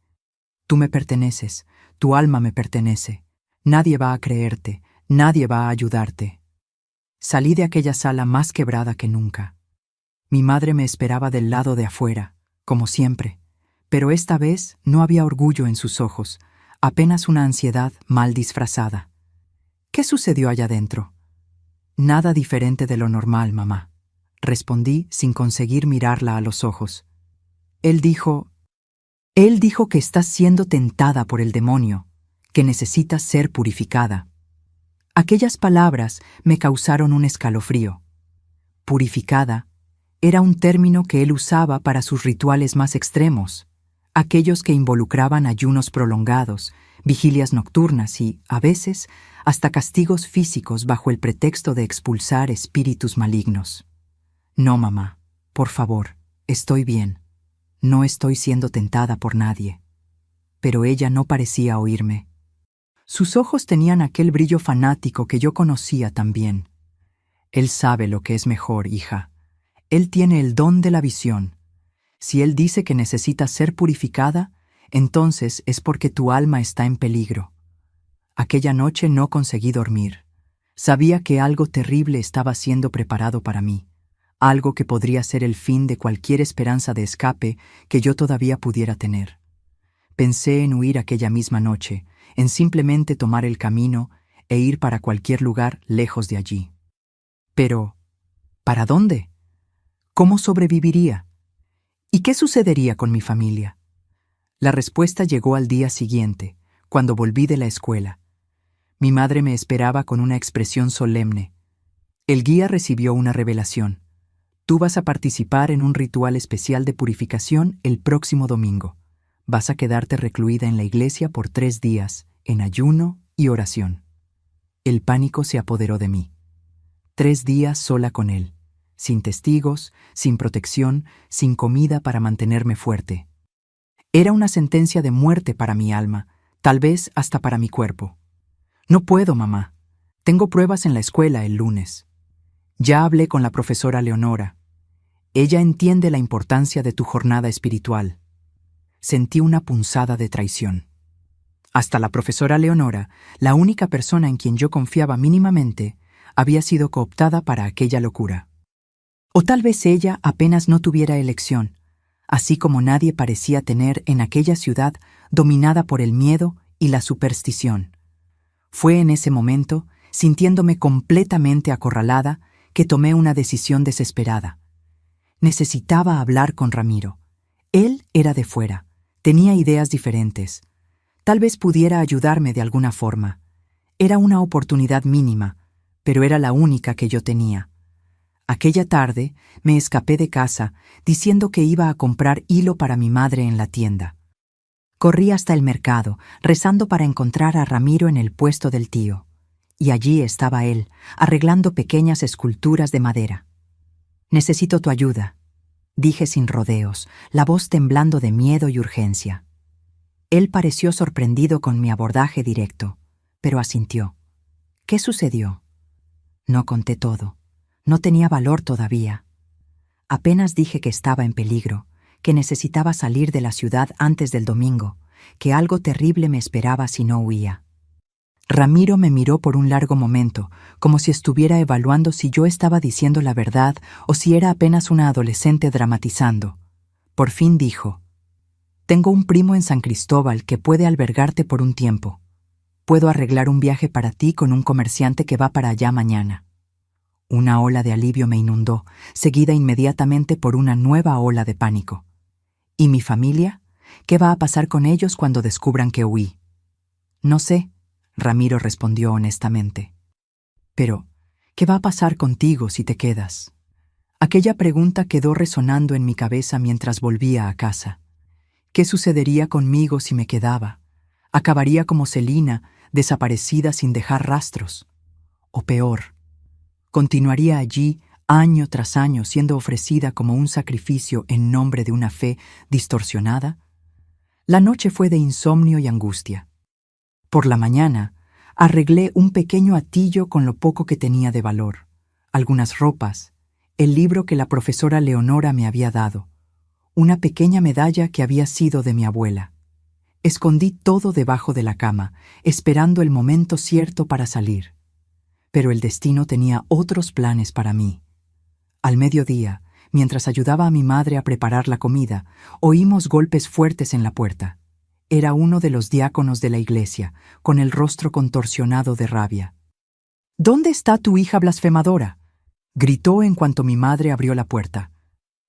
«Tú me perteneces, tu alma me pertenece. Nadie va a creerte, nadie va a ayudarte». Salí de aquella sala más quebrada que nunca. Mi madre me esperaba del lado de afuera, como siempre, pero esta vez no había orgullo en sus ojos, apenas una ansiedad mal disfrazada. «¿Qué sucedió allá adentro?» «Nada diferente de lo normal, mamá», respondí sin conseguir mirarla a los ojos. Él dijo que estás siendo tentada por el demonio, que necesitas ser purificada». Aquellas palabras me causaron un escalofrío. Purificada era un término que él usaba para sus rituales más extremos, aquellos que involucraban ayunos prolongados, vigilias nocturnas y, a veces, hasta castigos físicos bajo el pretexto de expulsar espíritus malignos. «No, mamá, por favor, estoy bien. No estoy siendo tentada por nadie». Pero ella no parecía oírme. Sus ojos tenían aquel brillo fanático que yo conocía también. «Él sabe lo que es mejor, hija. Él tiene el don de la visión. Si él dice que necesitas ser purificada, entonces es porque tu alma está en peligro». Aquella noche no conseguí dormir. Sabía que algo terrible estaba siendo preparado para mí, algo que podría ser el fin de cualquier esperanza de escape que yo todavía pudiera tener. Pensé en huir aquella misma noche, en simplemente tomar el camino e ir para cualquier lugar lejos de allí. Pero, ¿para dónde? ¿Cómo sobreviviría? ¿Y qué sucedería con mi familia? La respuesta llegó al día siguiente, cuando volví de la escuela. Mi madre me esperaba con una expresión solemne. El guía recibió una revelación. «Tú vas a participar en un ritual especial de purificación el próximo domingo. Vas a quedarte recluida en la iglesia por 3 días, en ayuno y oración». El pánico se apoderó de mí. 3 días sola con él, sin testigos, sin protección, sin comida para mantenerme fuerte. Era una sentencia de muerte para mi alma, tal vez hasta para mi cuerpo. «No puedo, mamá. Tengo pruebas en la escuela el lunes. Ya hablé con la profesora Leonora. Ella entiende la importancia de tu jornada espiritual. Sentí una punzada de traición. Hasta la profesora Leonora, la única persona en quien yo confiaba mínimamente, había sido cooptada para aquella locura. O tal vez ella apenas no tuviera elección, así como nadie parecía tener en aquella ciudad dominada por el miedo y la superstición. Fue en ese momento, sintiéndome completamente acorralada, que tomé una decisión desesperada. Necesitaba hablar con Ramiro. Él era de fuera, tenía ideas diferentes. Tal vez pudiera ayudarme de alguna forma. Era una oportunidad mínima, pero era la única que yo tenía. Aquella tarde me escapé de casa diciendo que iba a comprar hilo para mi madre en la tienda. Corrí hasta el mercado, rezando para encontrar a Ramiro en el puesto del tío. Y allí estaba él, arreglando pequeñas esculturas de madera. «Necesito tu ayuda», dije sin rodeos, la voz temblando de miedo y urgencia. Él pareció sorprendido con mi abordaje directo, pero asintió. «¿Qué sucedió?» No conté todo. No tenía valor todavía. Apenas dije que estaba en peligro, que necesitaba salir de la ciudad antes del domingo, que algo terrible me esperaba si no huía. Ramiro me miró por un largo momento, como si estuviera evaluando si yo estaba diciendo la verdad o si era apenas una adolescente dramatizando. Por fin dijo: «Tengo un primo en San Cristóbal que puede albergarte por un tiempo. Puedo arreglar un viaje para ti con un comerciante que va para allá mañana». Una ola de alivio me inundó, seguida inmediatamente por una nueva ola de pánico. ¿Y mi familia? ¿Qué va a pasar con ellos cuando descubran que huí? «No sé», Ramiro respondió honestamente. «Pero, ¿qué va a pasar contigo si te quedas?» Aquella pregunta quedó resonando en mi cabeza mientras volvía a casa. ¿Qué sucedería conmigo si me quedaba? ¿Acabaría como Celina, desaparecida sin dejar rastros? O peor, ¿continuaría allí año tras año siendo ofrecida como un sacrificio en nombre de una fe distorsionada? La noche fue de insomnio y angustia. Por la mañana, arreglé un pequeño atillo con lo poco que tenía de valor, algunas ropas, el libro que la profesora Leonora me había dado, una pequeña medalla que había sido de mi abuela. Escondí todo debajo de la cama, esperando el momento cierto para salir. Pero el destino tenía otros planes para mí. Al mediodía, mientras ayudaba a mi madre a preparar la comida, oímos golpes fuertes en la puerta. Era uno de los diáconos de la iglesia, con el rostro contorsionado de rabia. «¿Dónde está tu hija blasfemadora?», gritó en cuanto mi madre abrió la puerta.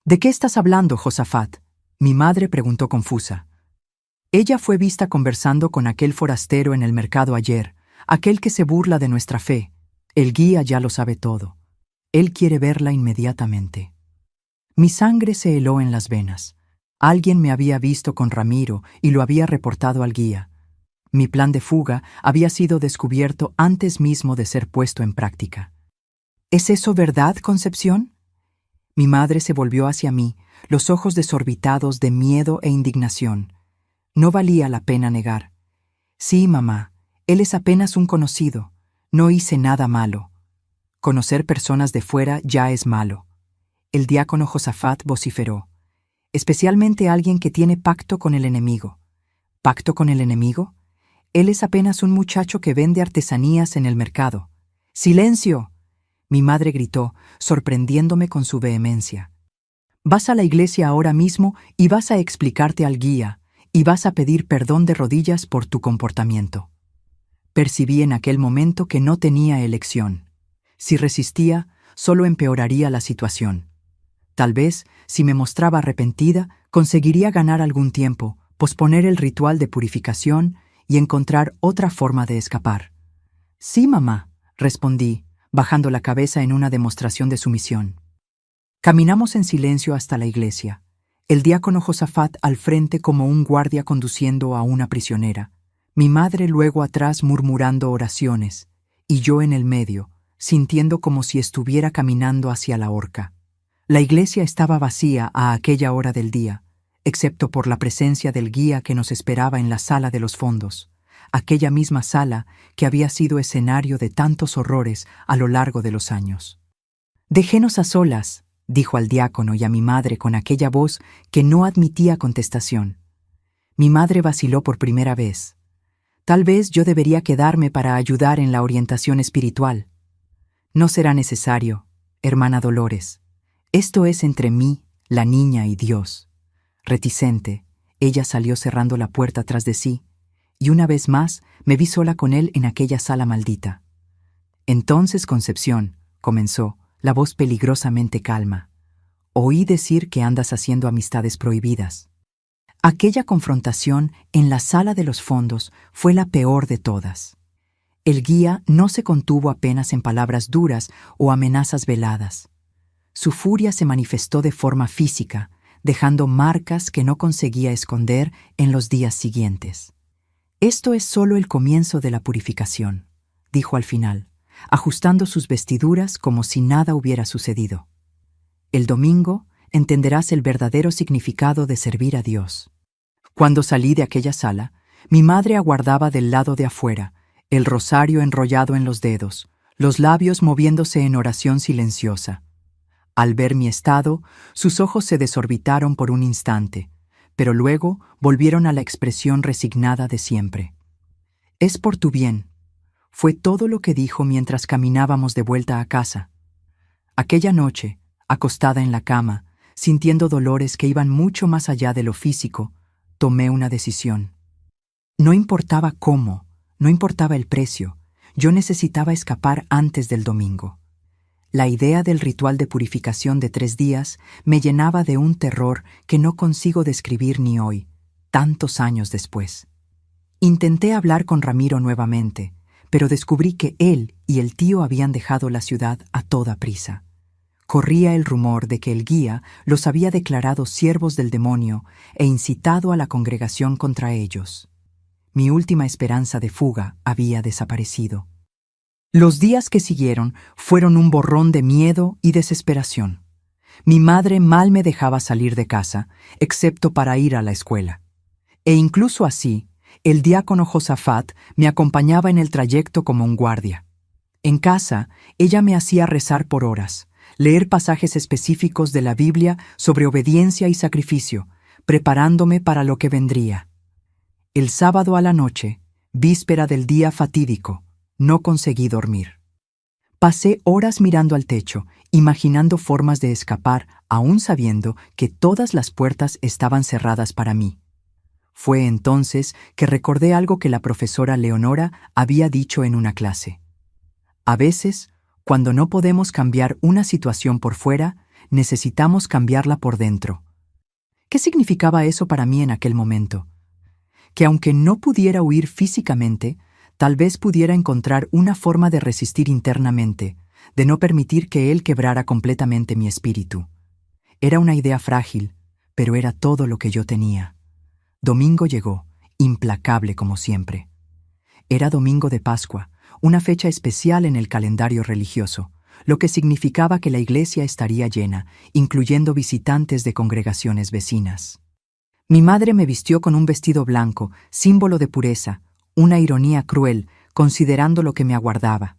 «¿De qué estás hablando, Josafat?», mi madre preguntó confusa. «Ella fue vista conversando con aquel forastero en el mercado ayer, aquel que se burla de nuestra fe. El guía ya lo sabe todo. Él quiere verla inmediatamente». Mi sangre se heló en las venas. Alguien me había visto con Ramiro y lo había reportado al guía. Mi plan de fuga había sido descubierto antes mismo de ser puesto en práctica. «¿Es eso verdad, Concepción?». Mi madre se volvió hacia mí, los ojos desorbitados de miedo e indignación. No valía la pena negar. «Sí, mamá, él es apenas un conocido. No hice nada malo». Conocer personas de fuera ya es malo. El diácono Josafat vociferó. «Especialmente alguien que tiene pacto con el enemigo». ¿Pacto con el enemigo? Él es apenas un muchacho que vende artesanías en el mercado. «¡Silencio!», mi madre gritó, sorprendiéndome con su vehemencia. «Vas a la iglesia ahora mismo y vas a explicarte al guía, y vas a pedir perdón de rodillas por tu comportamiento». Percibí en aquel momento que no tenía elección. Si resistía, solo empeoraría la situación. Tal vez, si me mostraba arrepentida, conseguiría ganar algún tiempo, posponer el ritual de purificación y encontrar otra forma de escapar. «Sí, mamá», respondí, bajando la cabeza en una demostración de sumisión. Caminamos en silencio hasta la iglesia, el diácono Josafat al frente como un guardia conduciendo a una prisionera, mi madre luego atrás murmurando oraciones, y yo en el medio, sintiendo como si estuviera caminando hacia la horca. La iglesia estaba vacía a aquella hora del día, excepto por la presencia del guía que nos esperaba en la sala de los fondos, aquella misma sala que había sido escenario de tantos horrores a lo largo de los años. «Déjenos a solas», dijo al diácono y a mi madre con aquella voz que no admitía contestación. Mi madre vaciló por primera vez. Tal vez yo debería quedarme para ayudar en la orientación espiritual. No será necesario, hermana Dolores. Esto es entre mí, la niña y Dios. Reticente, ella salió cerrando la puerta tras de sí, y una vez más me vi sola con él en aquella sala maldita. Entonces, Concepción, comenzó, la voz peligrosamente calma, oí decir que andas haciendo amistades prohibidas. Aquella confrontación en la sala de los fondos fue la peor de todas. El guía no se contuvo apenas en palabras duras o amenazas veladas. Su furia se manifestó de forma física, dejando marcas que no conseguía esconder en los días siguientes. Esto es solo el comienzo de la purificación, dijo al final, ajustando sus vestiduras como si nada hubiera sucedido. El domingo entenderás el verdadero significado de servir a Dios. Cuando salí de aquella sala, mi madre aguardaba del lado de afuera, el rosario enrollado en los dedos, los labios moviéndose en oración silenciosa. Al ver mi estado, sus ojos se desorbitaron por un instante, pero luego volvieron a la expresión resignada de siempre. «Es por tu bien», fue todo lo que dijo mientras caminábamos de vuelta a casa. Aquella noche, acostada en la cama, sintiendo dolores que iban mucho más allá de lo físico, tomé una decisión. No importaba cómo, no importaba el precio, yo necesitaba escapar antes del domingo. La idea del ritual de purificación de 3 días me llenaba de un terror que no consigo describir ni hoy, tantos años después. Intenté hablar con Ramiro nuevamente, pero descubrí que él y el tío habían dejado la ciudad a toda prisa. Corría el rumor de que el guía los había declarado siervos del demonio e incitado a la congregación contra ellos. Mi última esperanza de fuga había desaparecido. Los días que siguieron fueron un borrón de miedo y desesperación. Mi madre mal me dejaba salir de casa, excepto para ir a la escuela. E incluso así, el diácono Josafat me acompañaba en el trayecto como un guardia. En casa, ella me hacía rezar por horas, leer pasajes específicos de la Biblia sobre obediencia y sacrificio, preparándome para lo que vendría. El sábado a la noche, víspera del día fatídico, no conseguí dormir. Pasé horas mirando al techo, imaginando formas de escapar, aún sabiendo que todas las puertas estaban cerradas para mí. Fue entonces que recordé algo que la profesora Leonora había dicho en una clase. A veces, cuando no podemos cambiar una situación por fuera, necesitamos cambiarla por dentro. ¿Qué significaba eso para mí en aquel momento? Que aunque no pudiera huir físicamente, tal vez pudiera encontrar una forma de resistir internamente, de no permitir que él quebrara completamente mi espíritu. Era una idea frágil, pero era todo lo que yo tenía. Domingo llegó, implacable como siempre. Era domingo de Pascua, una fecha especial en el calendario religioso, lo que significaba que la iglesia estaría llena, incluyendo visitantes de congregaciones vecinas. Mi madre me vistió con un vestido blanco, símbolo de pureza, una ironía cruel, considerando lo que me aguardaba.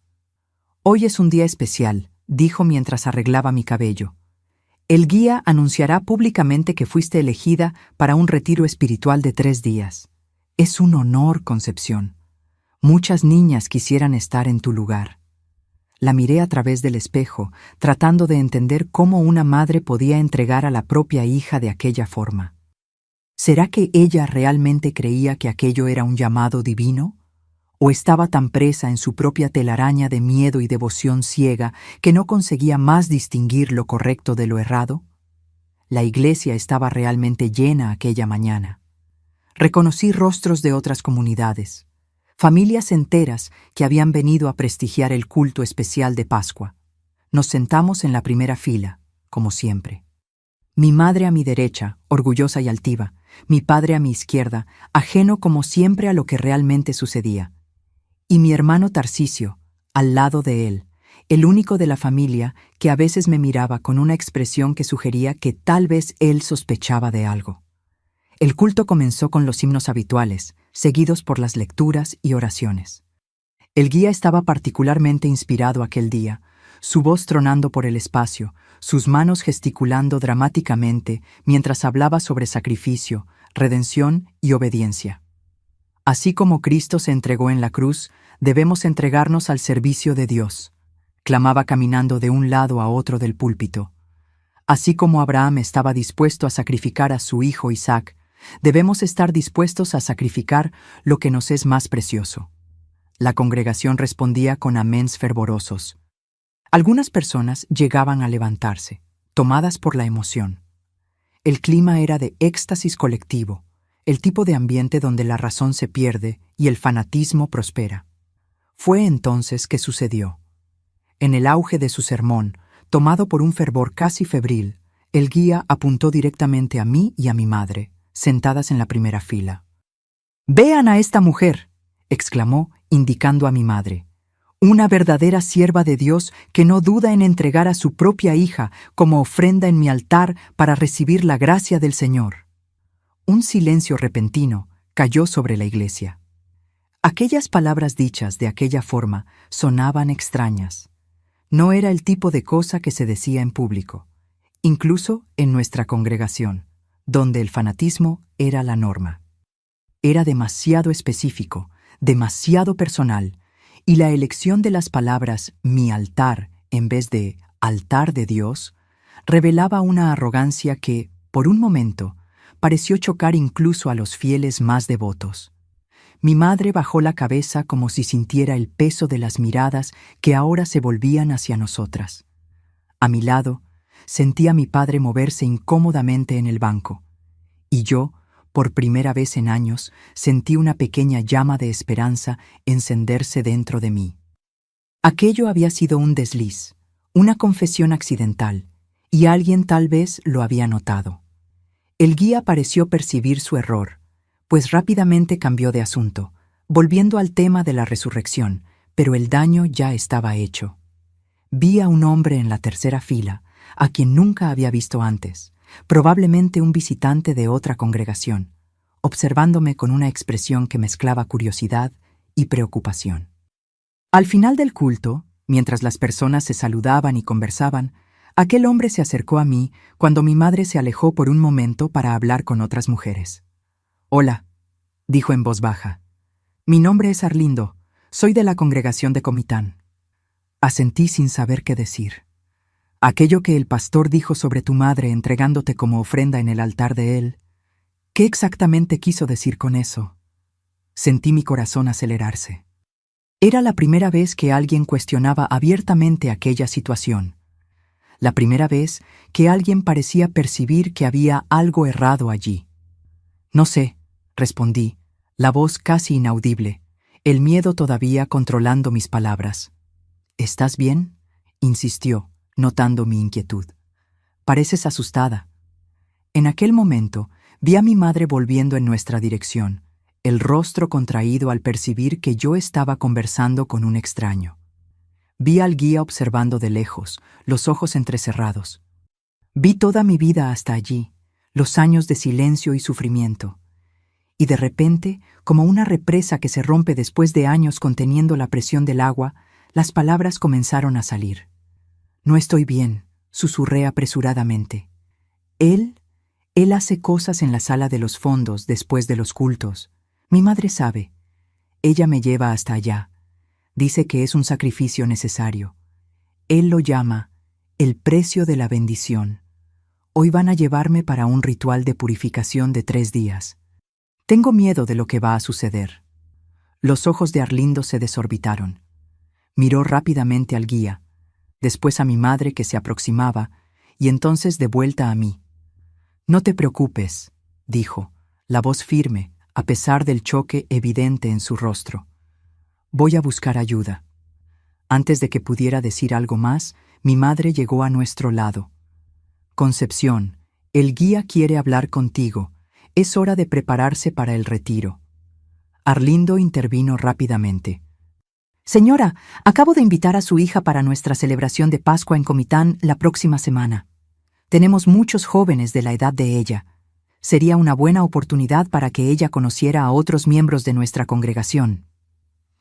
«Hoy es un día especial», dijo mientras arreglaba mi cabello. «El guía anunciará públicamente que fuiste elegida para un retiro espiritual de 3 días. Es un honor, Concepción. Muchas niñas quisieran estar en tu lugar». La miré a través del espejo, tratando de entender cómo una madre podía entregar a la propia hija de aquella forma. ¿Será que ella realmente creía que aquello era un llamado divino? ¿O estaba tan presa en su propia telaraña de miedo y devoción ciega que no conseguía más distinguir lo correcto de lo errado? La iglesia estaba realmente llena aquella mañana. Reconocí rostros de otras comunidades, familias enteras que habían venido a prestigiar el culto especial de Pascua. Nos sentamos en la primera fila, como siempre. Mi madre a mi derecha, orgullosa y altiva, mi padre a mi izquierda, ajeno como siempre a lo que realmente sucedía, y mi hermano Tarcisio, al lado de él, el único de la familia que a veces me miraba con una expresión que sugería que tal vez él sospechaba de algo. El culto comenzó con los himnos habituales, seguidos por las lecturas y oraciones. El guía estaba particularmente inspirado aquel día. su voz tronando por el espacio, sus manos gesticulando dramáticamente mientras hablaba sobre sacrificio, redención y obediencia. Así como Cristo se entregó en la cruz, debemos entregarnos al servicio de Dios, clamaba caminando de un lado a otro del púlpito. Así como Abraham estaba dispuesto a sacrificar a su hijo Isaac, debemos estar dispuestos a sacrificar lo que nos es más precioso. La congregación respondía con améns fervorosos. Algunas personas llegaban a levantarse, tomadas por la emoción. El clima era de éxtasis colectivo, el tipo de ambiente donde la razón se pierde y el fanatismo prospera. Fue entonces que sucedió. En el auge de su sermón, tomado por un fervor casi febril, el guía apuntó directamente a mí y a mi madre, sentadas en la primera fila. «¡Vean a esta mujer!», exclamó, indicando a mi madre. «Una verdadera sierva de Dios que no duda en entregar a su propia hija como ofrenda en mi altar para recibir la gracia del Señor». Un silencio repentino cayó sobre la iglesia. Aquellas palabras dichas de aquella forma sonaban extrañas. No era el tipo de cosa que se decía en público, incluso en nuestra congregación, donde el fanatismo era la norma. Era demasiado específico, demasiado personal, y la elección de las palabras «mi altar» en vez de «altar de Dios» revelaba una arrogancia que, por un momento, pareció chocar incluso a los fieles más devotos. Mi madre bajó la cabeza como si sintiera el peso de las miradas que ahora se volvían hacia nosotras. A mi lado, sentí a mi padre moverse incómodamente en el banco, y yo, por primera vez en años, sentí una pequeña llama de esperanza encenderse dentro de mí. Aquello había sido un desliz, una confesión accidental, y alguien tal vez lo había notado. El guía pareció percibir su error, pues rápidamente cambió de asunto, volviendo al tema de la resurrección, pero el daño ya estaba hecho. Vi a un hombre en la tercera fila, a quien nunca había visto antes, probablemente un visitante de otra congregación, observándome con una expresión que mezclaba curiosidad y preocupación. Al final del culto, mientras las personas se saludaban y conversaban, aquel hombre se acercó a mí cuando mi madre se alejó por un momento para hablar con otras mujeres. «Hola», dijo en voz baja. «Mi nombre es Arlindo, soy de la congregación de Comitán». Asentí sin saber qué decir. Aquello que el pastor dijo sobre tu madre entregándote como ofrenda en el altar de él, ¿qué exactamente quiso decir con eso? Sentí mi corazón acelerarse. Era la primera vez que alguien cuestionaba abiertamente aquella situación. La primera vez que alguien parecía percibir que había algo errado allí. «No sé», respondí, la voz casi inaudible, el miedo todavía controlando mis palabras. «¿Estás bien?», insistió, notando mi inquietud. «Pareces asustada». En aquel momento vi a mi madre volviendo en nuestra dirección, el rostro contraído al percibir que yo estaba conversando con un extraño. Vi al guía observando de lejos, los ojos entrecerrados. Vi toda mi vida hasta allí, los años de silencio y sufrimiento. Y de repente, como una represa que se rompe después de años conteniendo la presión del agua, las palabras comenzaron a salir. «No estoy bien», susurré apresuradamente. Él hace cosas en la sala de los fondos después de los cultos. Mi madre sabe. Ella me lleva hasta allá. Dice que es un sacrificio necesario. Él lo llama el precio de la bendición. Hoy van a llevarme para un ritual de purificación de 3 días. Tengo miedo de lo que va a suceder». Los ojos de Arlindo se desorbitaron. Miró rápidamente al guía, después a mi madre que se aproximaba, y entonces de vuelta a mí. «No te preocupes», dijo, la voz firme, a pesar del choque evidente en su rostro. «Voy a buscar ayuda». Antes de que pudiera decir algo más, mi madre llegó a nuestro lado. «Concepción, el guía quiere hablar contigo. Es hora de prepararse para el retiro». Arlindo intervino rápidamente. «Señora, acabo de invitar a su hija para nuestra celebración de Pascua en Comitán la próxima semana. Tenemos muchos jóvenes de la edad de ella. Sería una buena oportunidad para que ella conociera a otros miembros de nuestra congregación».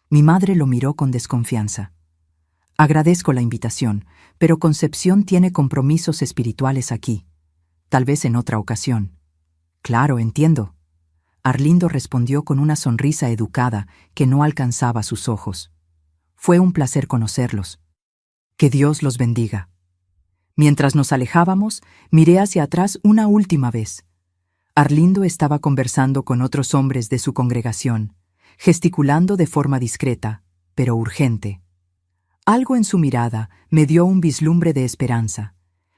Mi madre lo miró con desconfianza. Agradezco la invitación, pero Concepción tiene compromisos espirituales aquí. Tal vez en otra ocasión. Claro, entiendo. Arlindo respondió con una sonrisa educada que no alcanzaba sus ojos. Fue un placer conocerlos. Que Dios los bendiga. Mientras nos alejábamos, miré hacia atrás una última vez. Arlindo estaba conversando con otros hombres de su congregación, gesticulando de forma discreta, pero urgente. Algo en su mirada me dio un vislumbre de esperanza,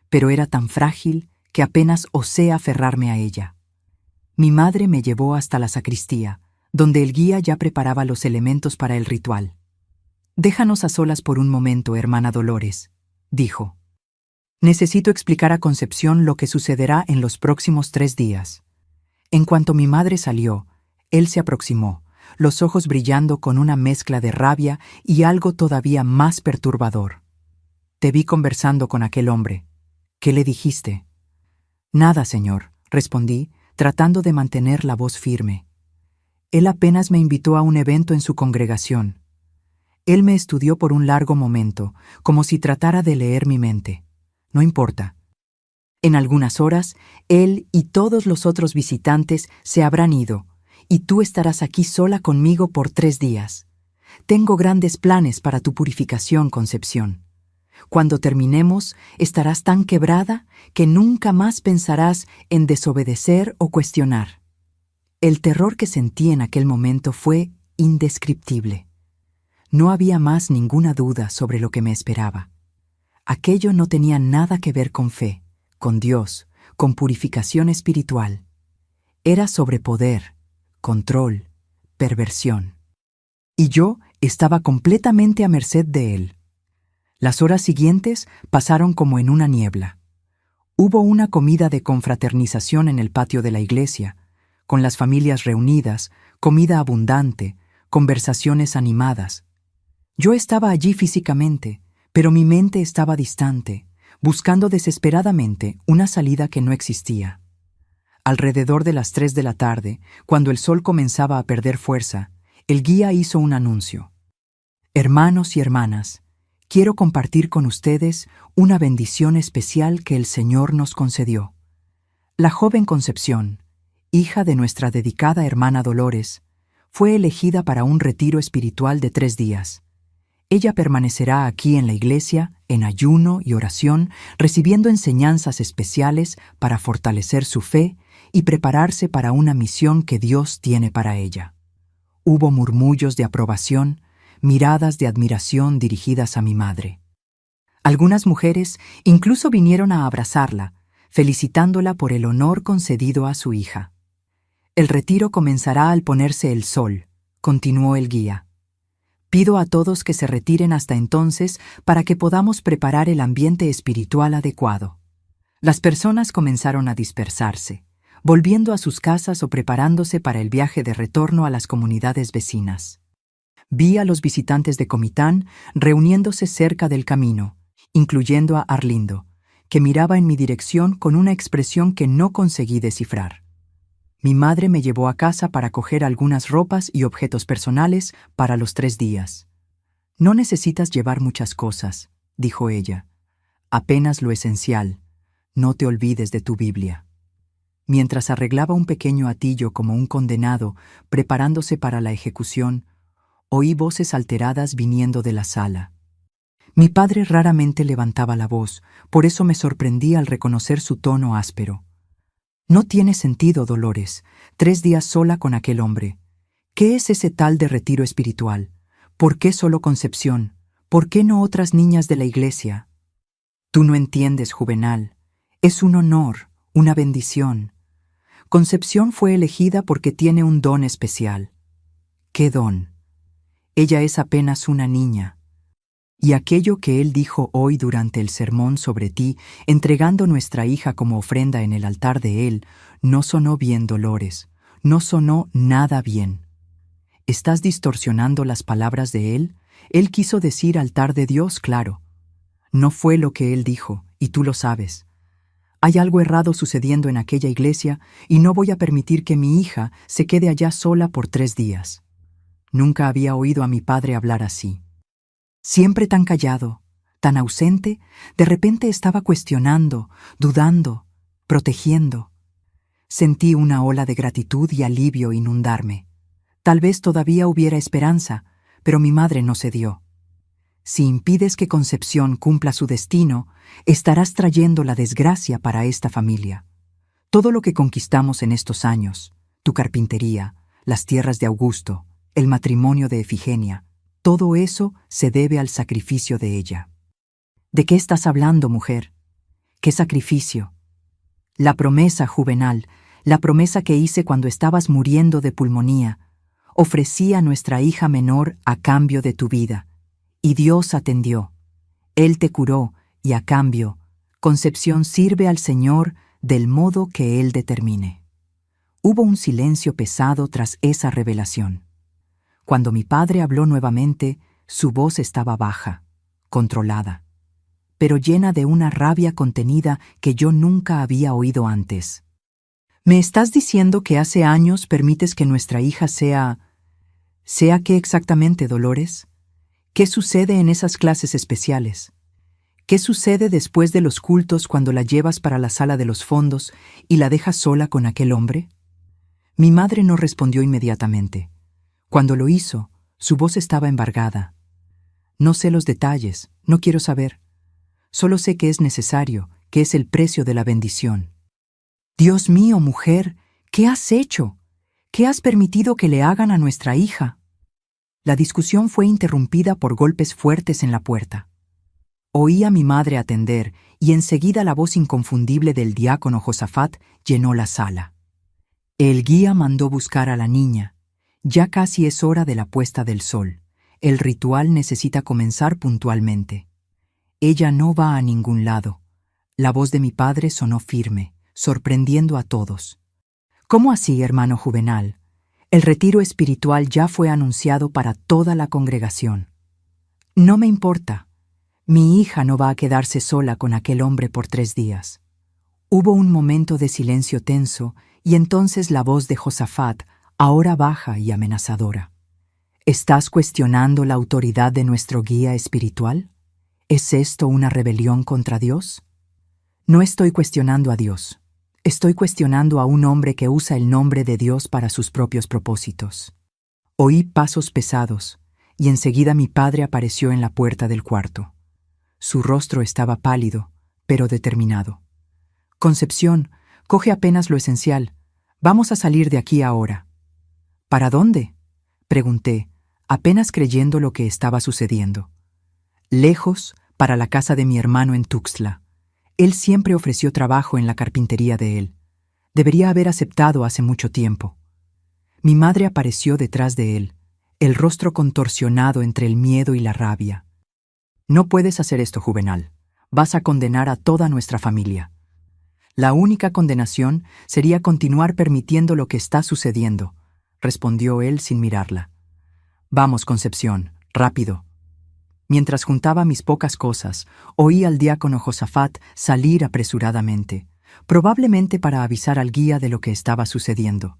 pero era tan frágil que apenas osé aferrarme a ella. Mi madre me llevó hasta la sacristía, donde el guía ya preparaba los elementos para el ritual. «Déjanos a solas por un momento, hermana Dolores», dijo. «Necesito explicar a Concepción lo que sucederá en los próximos 3 días». En cuanto mi madre salió, él se aproximó, los ojos brillando con una mezcla de rabia y algo todavía más perturbador. «Te vi conversando con aquel hombre. ¿Qué le dijiste?» «Nada, señor», respondí, tratando de mantener la voz firme. «Él apenas me invitó a un evento en su congregación. Él me estudió por un largo momento, como si tratara de leer mi mente. No importa. En algunas horas, él y todos los otros visitantes se habrán ido, y tú estarás aquí sola conmigo por 3 días. Tengo grandes planes para tu purificación, Concepción. Cuando terminemos, estarás tan quebrada que nunca más pensarás en desobedecer o cuestionar». El terror que sentí en aquel momento fue indescriptible. No había más ninguna duda sobre lo que me esperaba. Aquello no tenía nada que ver con fe, con Dios, con purificación espiritual. Era sobre poder, control, perversión. Y yo estaba completamente a merced de él. Las horas siguientes pasaron como en una niebla. Hubo una comida de confraternización en el patio de la iglesia, con las familias reunidas, comida abundante, conversaciones animadas. Yo estaba allí físicamente, pero mi mente estaba distante, buscando desesperadamente una salida que no existía. Alrededor de las 3 de la tarde, cuando el sol comenzaba a perder fuerza, el guía hizo un anuncio. «Hermanos y hermanas, quiero compartir con ustedes una bendición especial que el Señor nos concedió. La joven Concepción, hija de nuestra dedicada hermana Dolores, fue elegida para un retiro espiritual de 3 días. Ella permanecerá aquí en la iglesia, en ayuno y oración, recibiendo enseñanzas especiales para fortalecer su fe y prepararse para una misión que Dios tiene para ella». Hubo murmullos de aprobación, miradas de admiración dirigidas a mi madre. Algunas mujeres incluso vinieron a abrazarla, felicitándola por el honor concedido a su hija. «El retiro comenzará al ponerse el sol», continuó el guía. «Pido a todos que se retiren hasta entonces para que podamos preparar el ambiente espiritual adecuado». Las personas comenzaron a dispersarse, volviendo a sus casas o preparándose para el viaje de retorno a las comunidades vecinas. Vi a los visitantes de Comitán reuniéndose cerca del camino, incluyendo a Arlindo, que miraba en mi dirección con una expresión que no conseguí descifrar. Mi madre me llevó a casa para coger algunas ropas y objetos personales para los 3 días. «No necesitas llevar muchas cosas», dijo ella. «Apenas lo esencial. No te olvides de tu Biblia». Mientras arreglaba un pequeño hatillo como un condenado, preparándose para la ejecución, oí voces alteradas viniendo de la sala. Mi padre raramente levantaba la voz, por eso me sorprendí al reconocer su tono áspero. «No tiene sentido, Dolores, 3 días sola con aquel hombre. ¿Qué es ese tal de retiro espiritual? ¿Por qué solo Concepción? ¿Por qué no otras niñas de la iglesia?» «Tú no entiendes, Juvenal. Es un honor, una bendición. Concepción fue elegida porque tiene un don especial». «¿Qué don?» «Ella es apenas una niña. Y aquello que él dijo hoy durante el sermón sobre ti, entregando nuestra hija como ofrenda en el altar de él, no sonó bien, Dolores, no sonó nada bien. ¿Estás distorsionando las palabras de él? Él quiso decir altar de Dios, claro. No fue lo que él dijo, y tú lo sabes. Hay algo errado sucediendo en aquella iglesia y no voy a permitir que mi hija se quede allá sola por 3 días. Nunca había oído a mi padre hablar así. Siempre tan callado, tan ausente, de repente estaba cuestionando, dudando, protegiendo. Sentí una ola de gratitud y alivio inundarme. Tal vez todavía hubiera esperanza, pero mi madre no cedió. Si impides que Concepción cumpla su destino, estarás trayendo la desgracia para esta familia. Todo lo que conquistamos en estos años, tu carpintería, las tierras de Augusto, el matrimonio de Efigenia, todo eso se debe al sacrificio de ella. ¿De qué estás hablando, mujer? ¿Qué sacrificio? La promesa, Juvenal, la promesa que hice cuando estabas muriendo de pulmonía. Ofrecí a nuestra hija menor a cambio de tu vida. Y Dios atendió. Él te curó y a cambio, Concepción sirve al Señor del modo que Él determine. Hubo un silencio pesado tras esa revelación. Cuando mi padre habló nuevamente, su voz estaba baja, controlada, pero llena de una rabia contenida que yo nunca había oído antes. ¿Me estás diciendo que hace años permites que nuestra hija sea qué exactamente, Dolores? ¿Qué sucede en esas clases especiales? ¿Qué sucede después de los cultos cuando la llevas para la sala de los fondos y la dejas sola con aquel hombre? Mi madre no respondió inmediatamente. Cuando lo hizo, su voz estaba embargada. No sé los detalles, no quiero saber. Solo sé que es necesario, que es el precio de la bendición. Dios mío, mujer, ¿qué has hecho? ¿Qué has permitido que le hagan a nuestra hija? La discusión fue interrumpida por golpes fuertes en la puerta. Oí a mi madre atender y enseguida la voz inconfundible del diácono Josafat llenó la sala. El guía mandó buscar a la niña. Ya casi es hora de la puesta del sol. El ritual necesita comenzar puntualmente. Ella no va a ningún lado. La voz de mi padre sonó firme, sorprendiendo a todos. ¿Cómo así, hermano Juvenal? El retiro espiritual ya fue anunciado para toda la congregación. No me importa. Mi hija no va a quedarse sola con aquel hombre por 3 días. Hubo un momento de silencio tenso y entonces la voz de Josafat, ahora baja y amenazadora. ¿Estás cuestionando la autoridad de nuestro guía espiritual? ¿Es esto una rebelión contra Dios? No estoy cuestionando a Dios. Estoy cuestionando a un hombre que usa el nombre de Dios para sus propios propósitos. Oí pasos pesados y enseguida mi padre apareció en la puerta del cuarto. Su rostro estaba pálido, pero determinado. Concepción, coge apenas lo esencial. Vamos a salir de aquí ahora. ¿Para dónde?, pregunté, apenas creyendo lo que estaba sucediendo. Lejos, para la casa de mi hermano en Tuxtla. Él siempre ofreció trabajo en la carpintería de él. Debería haber aceptado hace mucho tiempo. Mi madre apareció detrás de él, el rostro contorsionado entre el miedo y la rabia. No puedes hacer esto, Juvenal. Vas a condenar a toda nuestra familia. La única condenación sería continuar permitiendo lo que está sucediendo, respondió él sin mirarla. Vamos, Concepción, rápido. Mientras juntaba mis pocas cosas, oí al diácono Josafat salir apresuradamente, probablemente para avisar al guía de lo que estaba sucediendo.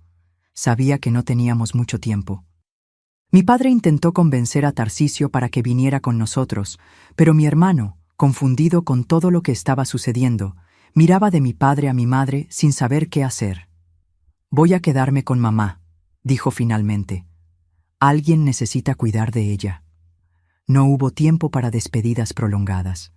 Sabía que no teníamos mucho tiempo. Mi padre intentó convencer a Tarcisio para que viniera con nosotros, pero mi hermano, confundido con todo lo que estaba sucediendo, miraba de mi padre a mi madre sin saber qué hacer. «Voy a quedarme con mamá», dijo finalmente. «Alguien necesita cuidar de ella». No hubo tiempo para despedidas prolongadas.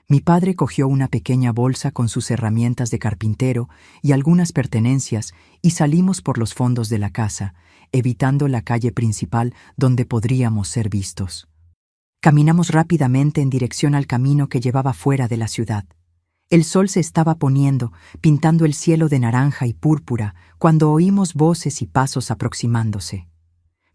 Mi padre cogió una pequeña bolsa con sus herramientas de carpintero y algunas pertenencias y salimos por los fondos de la casa, evitando la calle principal donde podríamos ser vistos. Caminamos rápidamente en dirección al camino que llevaba fuera de la ciudad. El sol se estaba poniendo, pintando el cielo de naranja y púrpura, cuando oímos voces y pasos aproximándose.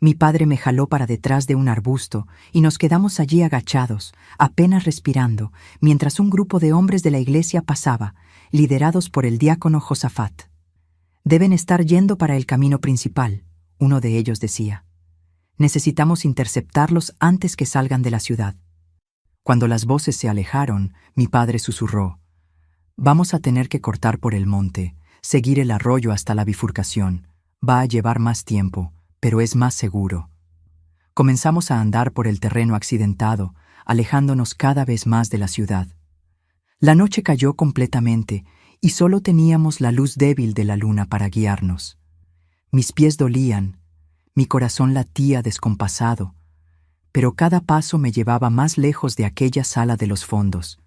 Mi padre me jaló para detrás de un arbusto y nos quedamos allí agachados, apenas respirando, mientras un grupo de hombres de la iglesia pasaba, liderados por el diácono Josafat. «Deben estar yendo para el camino principal», uno de ellos decía. «Necesitamos interceptarlos antes que salgan de la ciudad». Cuando las voces se alejaron, mi padre susurró: «Vamos a tener que cortar por el monte, seguir el arroyo hasta la bifurcación. Va a llevar más tiempo, pero es más seguro». Comenzamos a andar por el terreno accidentado, alejándonos cada vez más de la ciudad. La noche cayó completamente y solo teníamos la luz débil de la luna para guiarnos. Mis pies dolían, mi corazón latía descompasado, pero cada paso me llevaba más lejos de aquella sala de los fondos,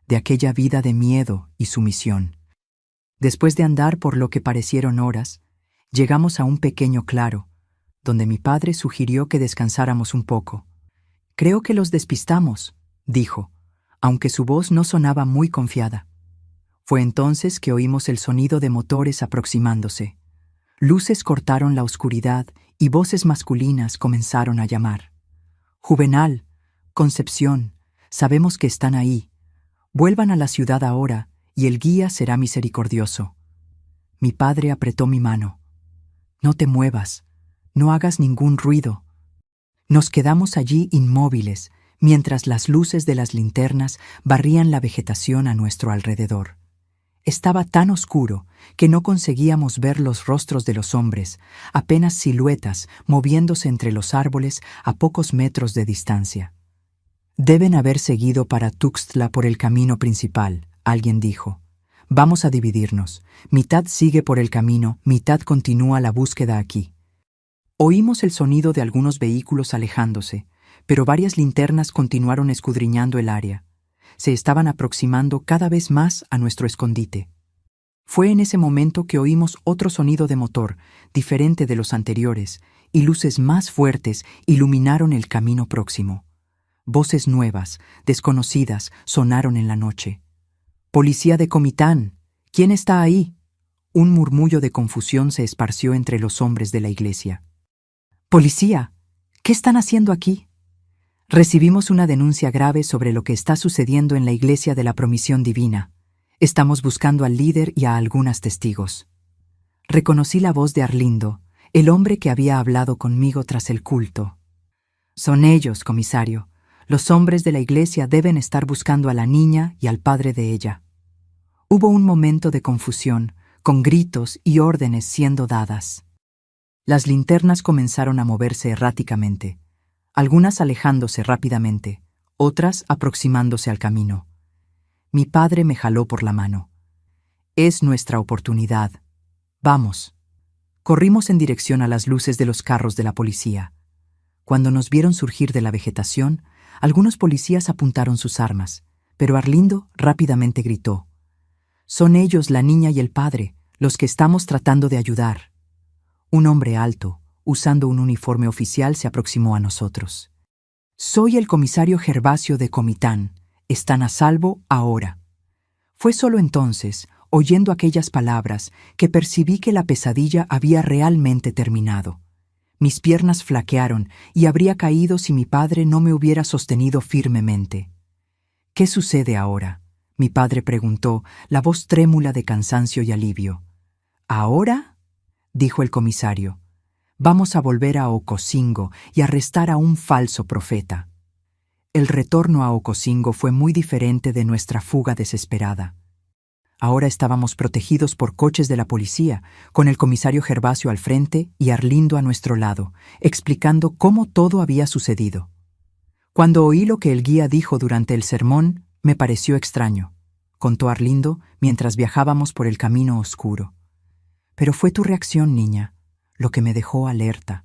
de aquella vida de miedo y sumisión. Después de andar por lo que parecieron horas, llegamos a un pequeño claro, donde mi padre sugirió que descansáramos un poco. «Creo que los despistamos», dijo, aunque su voz no sonaba muy confiada. Fue entonces que oímos el sonido de motores aproximándose. Luces cortaron la oscuridad y voces masculinas comenzaron a llamar. «Juvenal, Concepción, sabemos que están ahí. Vuelvan a la ciudad ahora y el guía será misericordioso». Mi padre apretó mi mano. «No te muevas, no hagas ningún ruido». Nos quedamos allí inmóviles, mientras las luces de las linternas barrían la vegetación a nuestro alrededor. Estaba tan oscuro que no conseguíamos ver los rostros de los hombres, apenas siluetas moviéndose entre los árboles a pocos metros de distancia. «Deben haber seguido para Tuxtla por el camino principal», alguien dijo. «Vamos a dividirnos. Mitad sigue por el camino, mitad continúa la búsqueda aquí». Oímos el sonido de algunos vehículos alejándose, pero varias linternas continuaron escudriñando el área. Se estaban aproximando cada vez más a nuestro escondite. Fue en ese momento que oímos otro sonido de motor, diferente de los anteriores, y luces más fuertes iluminaron el camino próximo. Voces nuevas, desconocidas, sonaron en la noche. «Policía de Comitán, ¿quién está ahí?». Un murmullo de confusión se esparció entre los hombres de la iglesia. «Policía, ¿qué están haciendo aquí?». «Recibimos una denuncia grave sobre lo que está sucediendo en la Iglesia de la Promisión Divina. Estamos buscando al líder y a algunas testigos». Reconocí la voz de Arlindo, el hombre que había hablado conmigo tras el culto. «Son ellos, comisario. Los hombres de la iglesia deben estar buscando a la niña y al padre de ella». Hubo un momento de confusión, con gritos y órdenes siendo dadas. Las linternas comenzaron a moverse erráticamente, algunas alejándose rápidamente, otras aproximándose al camino. Mi padre me jaló por la mano. «Es nuestra oportunidad. Vamos». Corrimos en dirección a las luces de los carros de la policía. Cuando nos vieron surgir de la vegetación, algunos policías apuntaron sus armas, pero Arlindo rápidamente gritó: «Son ellos, la niña y el padre, los que estamos tratando de ayudar». Un hombre alto, usando un uniforme oficial, se aproximó a nosotros. «Soy el comisario Gervasio de Comitán. Están a salvo ahora». Fue solo entonces, oyendo aquellas palabras, que percibí que la pesadilla había realmente terminado. Mis piernas flaquearon y habría caído si mi padre no me hubiera sostenido firmemente. «¿Qué sucede ahora?», mi padre preguntó, la voz trémula de cansancio y alivio. «¿Ahora?», dijo el comisario. «Vamos a volver a Ocosingo y arrestar a un falso profeta». El retorno a Ocosingo fue muy diferente de nuestra fuga desesperada. Ahora estábamos protegidos por coches de la policía, con el comisario Gervasio al frente y Arlindo a nuestro lado, explicando cómo todo había sucedido. Cuando oí lo que el guía dijo durante el sermón, me pareció extraño, contó Arlindo mientras viajábamos por el camino oscuro. «Pero fue tu reacción, niña, lo que me dejó alerta.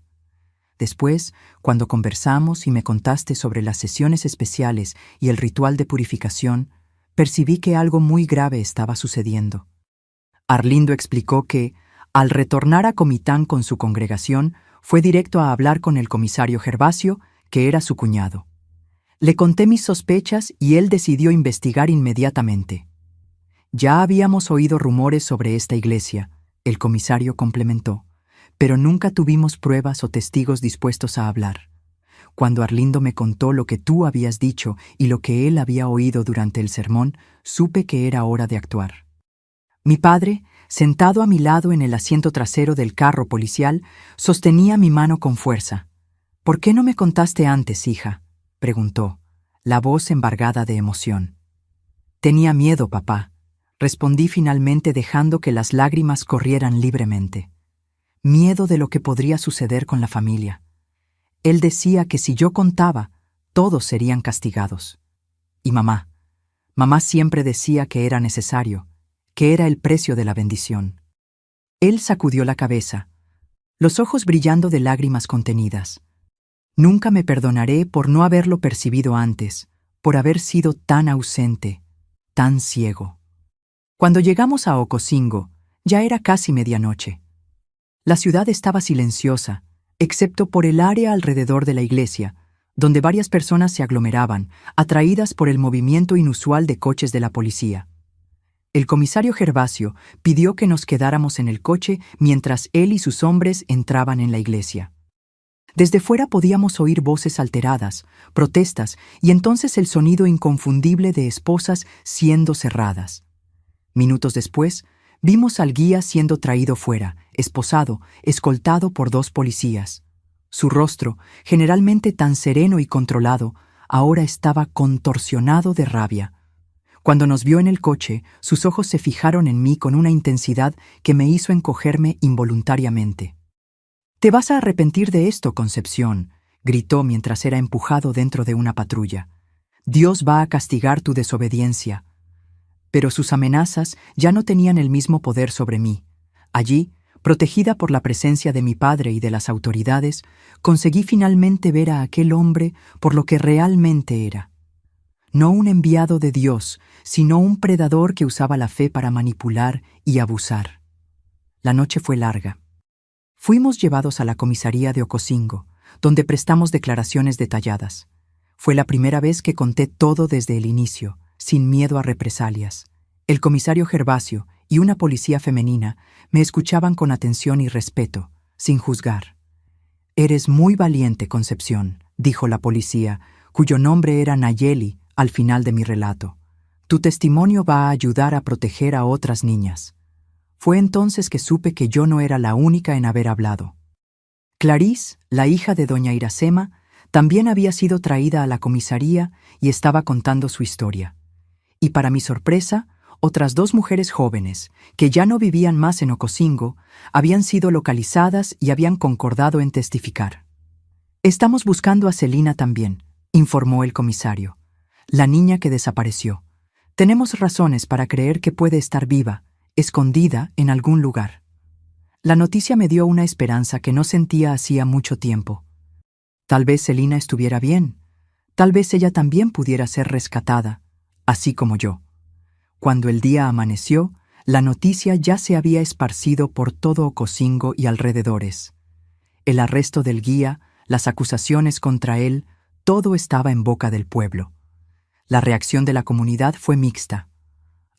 Después, cuando conversamos y me contaste sobre las sesiones especiales y el ritual de purificación, percibí que algo muy grave estaba sucediendo». Arlindo explicó que, al retornar a Comitán con su congregación, fue directo a hablar con el comisario Gervasio, que era su cuñado. Le conté mis sospechas y él decidió investigar inmediatamente. «Ya habíamos oído rumores sobre esta iglesia», el comisario complementó, «pero nunca tuvimos pruebas o testigos dispuestos a hablar. Cuando Arlindo me contó lo que tú habías dicho y lo que él había oído durante el sermón, supe que era hora de actuar». Mi padre, sentado a mi lado en el asiento trasero del carro policial, sostenía mi mano con fuerza. «¿Por qué no me contaste antes, hija?», preguntó, la voz embargada de emoción. «Tenía miedo, papá», respondí finalmente, dejando que las lágrimas corrieran libremente. Miedo de lo que podría suceder con la familia. Él decía que si yo contaba, todos serían castigados. Y mamá siempre decía que era necesario, que era el precio de la bendición. Él sacudió la cabeza, los ojos brillando de lágrimas contenidas. Nunca me perdonaré por no haberlo percibido antes, por haber sido tan ausente, tan ciego. Cuando llegamos a Ocosingo, ya era casi medianoche. La ciudad estaba silenciosa, excepto por el área alrededor de la iglesia, donde varias personas se aglomeraban, atraídas por el movimiento inusual de coches de la policía. El comisario Gervasio pidió que nos quedáramos en el coche mientras él y sus hombres entraban en la iglesia. Desde fuera podíamos oír voces alteradas, protestas y entonces el sonido inconfundible de esposas siendo cerradas. Minutos después, vimos al guía siendo traído fuera, esposado, escoltado por 2 policías. Su rostro, generalmente tan sereno y controlado, ahora estaba contorsionado de rabia. Cuando nos vio en el coche, sus ojos se fijaron en mí con una intensidad que me hizo encogerme involuntariamente. «Te vas a arrepentir de esto, Concepción», gritó mientras era empujado dentro de una patrulla. «Dios va a castigar tu desobediencia». Pero sus amenazas ya no tenían el mismo poder sobre mí. Allí, protegida por la presencia de mi padre y de las autoridades, conseguí finalmente ver a aquel hombre por lo que realmente era. No un enviado de Dios, sino un predador que usaba la fe para manipular y abusar. La noche fue larga. Fuimos llevados a la comisaría de Ocosingo, donde prestamos declaraciones detalladas. Fue la primera vez que conté todo desde el inicio, sin miedo a represalias. El comisario Gervasio y una policía femenina me escuchaban con atención y respeto, sin juzgar. «Eres muy valiente, Concepción», dijo la policía, cuyo nombre era Nayeli, al final de mi relato. «Tu testimonio va a ayudar a proteger a otras niñas». Fue entonces que supe que yo no era la única en haber hablado. Clarís, la hija de doña Iracema, también había sido traída a la comisaría y estaba contando su historia. Y para mi sorpresa, otras 2 mujeres jóvenes, que ya no vivían más en Ocosingo, habían sido localizadas y habían concordado en testificar. «Estamos buscando a Celina también», informó el comisario. «La niña que desapareció. Tenemos razones para creer que puede estar viva, escondida en algún lugar». La noticia me dio una esperanza que no sentía hacía mucho tiempo. Tal vez Celina estuviera bien. Tal vez ella también pudiera ser rescatada, así como yo. Cuando el día amaneció, la noticia ya se había esparcido por todo Ocosingo y alrededores. El arresto del guía, las acusaciones contra él, todo estaba en boca del pueblo. La reacción de la comunidad fue mixta.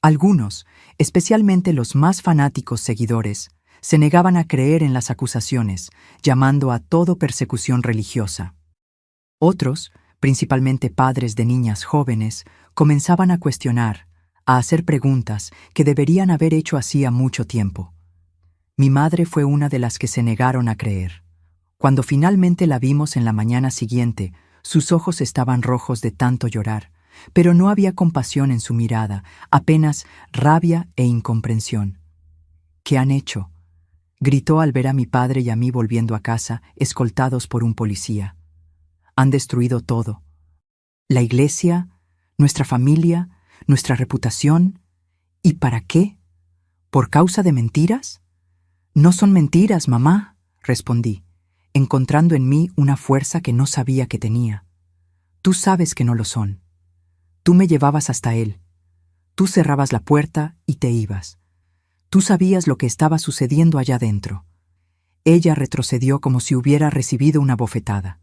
Algunos, especialmente los más fanáticos seguidores, se negaban a creer en las acusaciones, llamando a todo persecución religiosa. Otros, principalmente padres de niñas jóvenes, comenzaban a cuestionar, a hacer preguntas que deberían haber hecho hacía mucho tiempo. Mi madre fue una de las que se negaron a creer. Cuando finalmente la vimos en la mañana siguiente, sus ojos estaban rojos de tanto llorar, pero no había compasión en su mirada, apenas rabia e incomprensión. «¿Qué han hecho?», gritó al ver a mi padre y a mí volviendo a casa, escoltados por un policía. «Han destruido todo. La iglesia, nuestra familia, nuestra reputación. ¿Y para qué? ¿Por causa de mentiras?». «No son mentiras, mamá», respondí, encontrando en mí una fuerza que no sabía que tenía. «Tú sabes que no lo son. Tú me llevabas hasta él. Tú cerrabas la puerta y te ibas. Tú sabías lo que estaba sucediendo allá dentro». Ella retrocedió como si hubiera recibido una bofetada.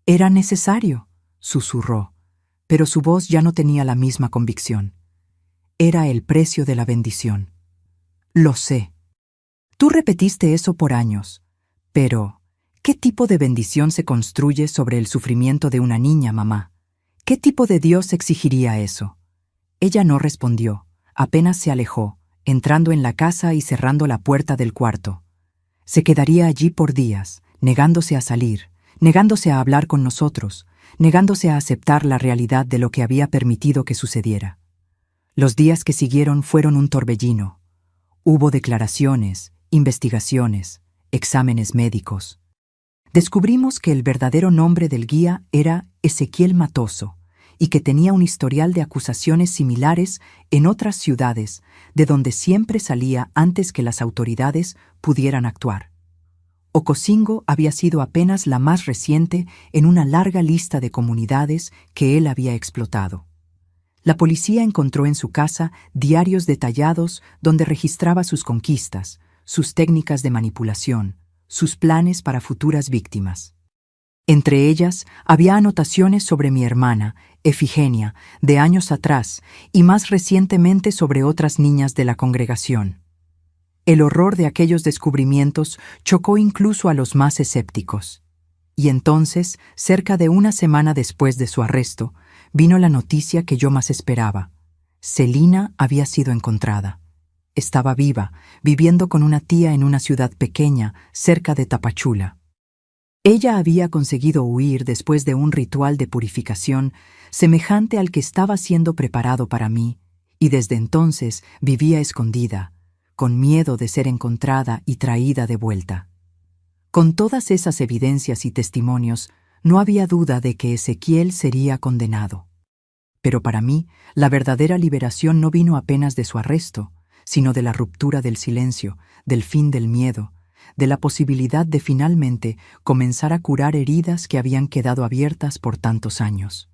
«Era necesario», susurró, pero su voz ya no tenía la misma convicción. «Era el precio de la bendición». «Lo sé. Tú repetiste eso por años. Pero, ¿qué tipo de bendición se construye sobre el sufrimiento de una niña, mamá? ¿Qué tipo de Dios exigiría eso?». Ella no respondió, apenas se alejó, entrando en la casa y cerrando la puerta del cuarto. Se quedaría allí por días, negándose a salir, negándose a hablar con nosotros, negándose a aceptar la realidad de lo que había permitido que sucediera. Los días que siguieron fueron un torbellino. Hubo declaraciones, investigaciones, exámenes médicos. Descubrimos que el verdadero nombre del guía era Ezequiel Matoso y que tenía un historial de acusaciones similares en otras ciudades, de donde siempre salía antes que las autoridades pudieran actuar. Ocosingo había sido apenas la más reciente en una larga lista de comunidades que él había explotado. La policía encontró en su casa diarios detallados donde registraba sus conquistas, sus técnicas de manipulación, sus planes para futuras víctimas. Entre ellas había anotaciones sobre mi hermana, Efigenia, de años atrás, y más recientemente sobre otras niñas de la congregación. El horror de aquellos descubrimientos chocó incluso a los más escépticos. Y entonces, cerca de una semana después de su arresto, vino la noticia que yo más esperaba. Celina había sido encontrada. Estaba viva, viviendo con una tía en una ciudad pequeña, cerca de Tapachula. Ella había conseguido huir después de un ritual de purificación semejante al que estaba siendo preparado para mí, y desde entonces vivía escondida, con miedo de ser encontrada y traída de vuelta. Con todas esas evidencias y testimonios, no había duda de que Ezequiel sería condenado. Pero para mí, la verdadera liberación no vino apenas de su arresto, sino de la ruptura del silencio, del fin del miedo, de la posibilidad de finalmente comenzar a curar heridas que habían quedado abiertas por tantos años.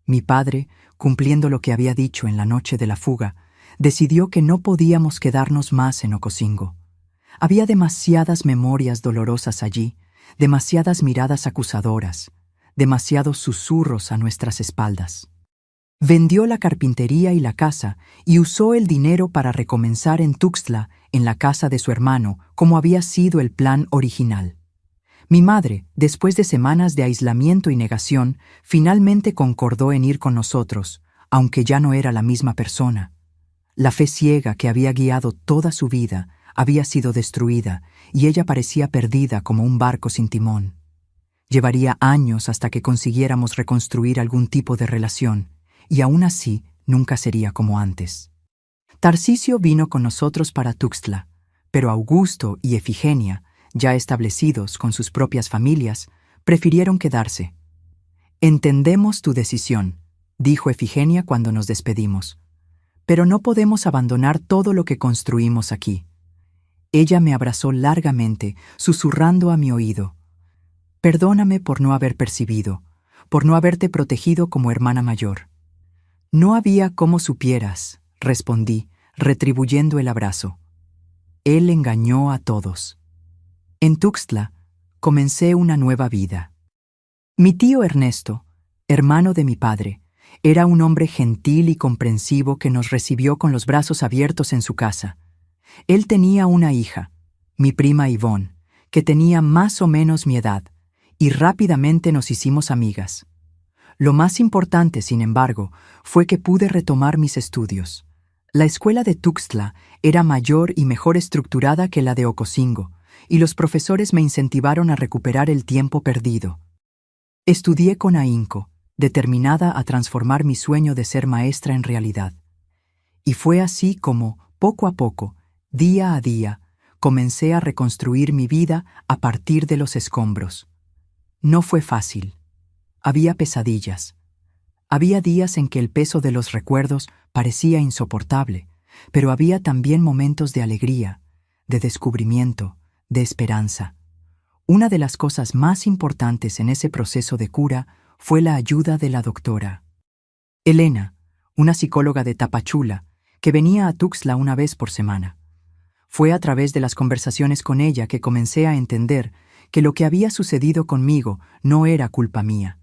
Mi padre, cumpliendo lo que había dicho en la noche de la fuga, decidió que no podíamos quedarnos más en Ocosingo. Había demasiadas memorias dolorosas allí, demasiadas miradas acusadoras, demasiados susurros a nuestras espaldas. Vendió la carpintería y la casa y usó el dinero para recomenzar en Tuxtla, en la casa de su hermano, como había sido el plan original. Mi madre, después de semanas de aislamiento y negación, finalmente concordó en ir con nosotros, aunque ya no era la misma persona. La fe ciega que había guiado toda su vida había sido destruida y ella parecía perdida como un barco sin timón. Llevaría años hasta que consiguiéramos reconstruir algún tipo de relación, y aún así nunca sería como antes. Tarcisio vino con nosotros para Tuxtla, pero Augusto y Efigenia, ya establecidos con sus propias familias, prefirieron quedarse. «Entendemos tu decisión», dijo Efigenia cuando nos despedimos, «pero no podemos abandonar todo lo que construimos aquí». Ella me abrazó largamente, susurrando a mi oído. «Perdóname por no haber percibido, por no haberte protegido como hermana mayor». «No había cómo supieras», respondí, retribuyendo el abrazo. Él engañó a todos. En Tuxtla comencé una nueva vida. Mi tío Ernesto, hermano de mi padre, era un hombre gentil y comprensivo que nos recibió con los brazos abiertos en su casa. Él tenía una hija, mi prima Ivonne, que tenía más o menos mi edad, y rápidamente nos hicimos amigas. Lo más importante, sin embargo, fue que pude retomar mis estudios. La escuela de Tuxtla era mayor y mejor estructurada que la de Ocosingo, y los profesores me incentivaron a recuperar el tiempo perdido. Estudié con ahínco, determinada a transformar mi sueño de ser maestra en realidad. Y fue así como, poco a poco, día a día, comencé a reconstruir mi vida a partir de los escombros. No fue fácil. Había pesadillas. Había días en que el peso de los recuerdos parecía insoportable, pero había también momentos de alegría, de descubrimiento, de esperanza. Una de las cosas más importantes en ese proceso de cura fue la ayuda de la doctora Elena, una psicóloga de Tapachula, que venía a Tuxtla una vez por semana. Fue a través de las conversaciones con ella que comencé a entender que lo que había sucedido conmigo no era culpa mía,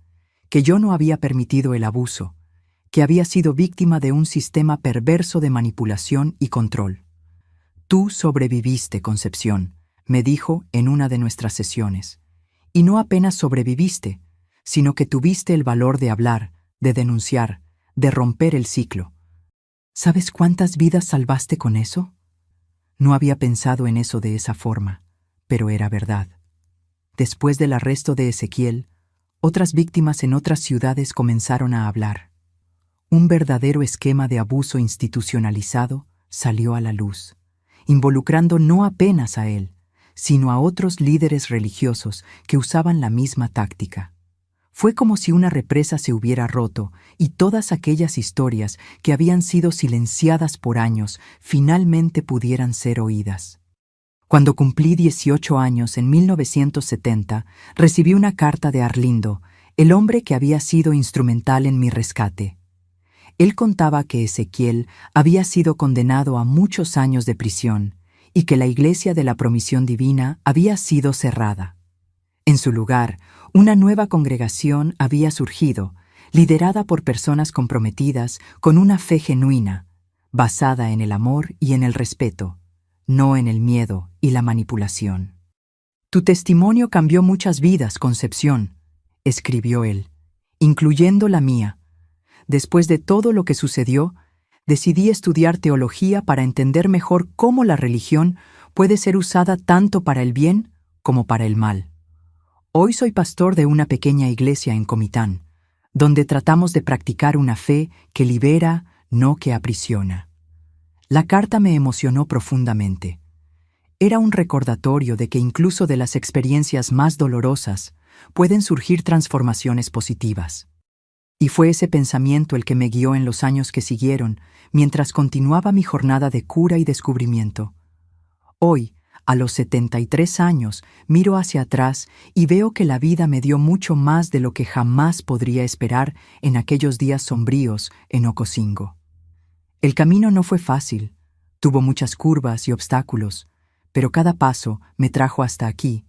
que yo no había permitido el abuso, que había sido víctima de un sistema perverso de manipulación y control. «Tú sobreviviste, Concepción», me dijo en una de nuestras sesiones. «Y no apenas sobreviviste, sino que tuviste el valor de hablar, de denunciar, de romper el ciclo. ¿Sabes cuántas vidas salvaste con eso?» No había pensado en eso de esa forma, pero era verdad. Después del arresto de Ezequiel, otras víctimas en otras ciudades comenzaron a hablar. Un verdadero esquema de abuso institucionalizado salió a la luz, involucrando no apenas a él, sino a otros líderes religiosos que usaban la misma táctica. Fue como si una represa se hubiera roto y todas aquellas historias que habían sido silenciadas por años finalmente pudieran ser oídas. Cuando cumplí 18 años en 1970, recibí una carta de Arlindo, el hombre que había sido instrumental en mi rescate. Él contaba que Ezequiel había sido condenado a muchos años de prisión y que la Iglesia de la Promisión Divina había sido cerrada. En su lugar, una nueva congregación había surgido, liderada por personas comprometidas con una fe genuina, basada en el amor y en el respeto, no en el miedo y la manipulación. «Tu testimonio cambió muchas vidas, Concepción», escribió él, incluyendo la mía. Después de todo lo que sucedió, decidí estudiar teología para entender mejor cómo la religión puede ser usada tanto para el bien como para el mal. Hoy soy pastor de una pequeña iglesia en Comitán, donde tratamos de practicar una fe que libera, no que aprisiona. La carta me emocionó profundamente. Era un recordatorio de que incluso de las experiencias más dolorosas pueden surgir transformaciones positivas. Y fue ese pensamiento el que me guió en los años que siguieron, mientras continuaba mi jornada de cura y descubrimiento. Hoy, a los 73 años, miro hacia atrás y veo que la vida me dio mucho más de lo que jamás podría esperar en aquellos días sombríos en Ocosingo. El camino no fue fácil, tuvo muchas curvas y obstáculos, pero cada paso me trajo hasta aquí,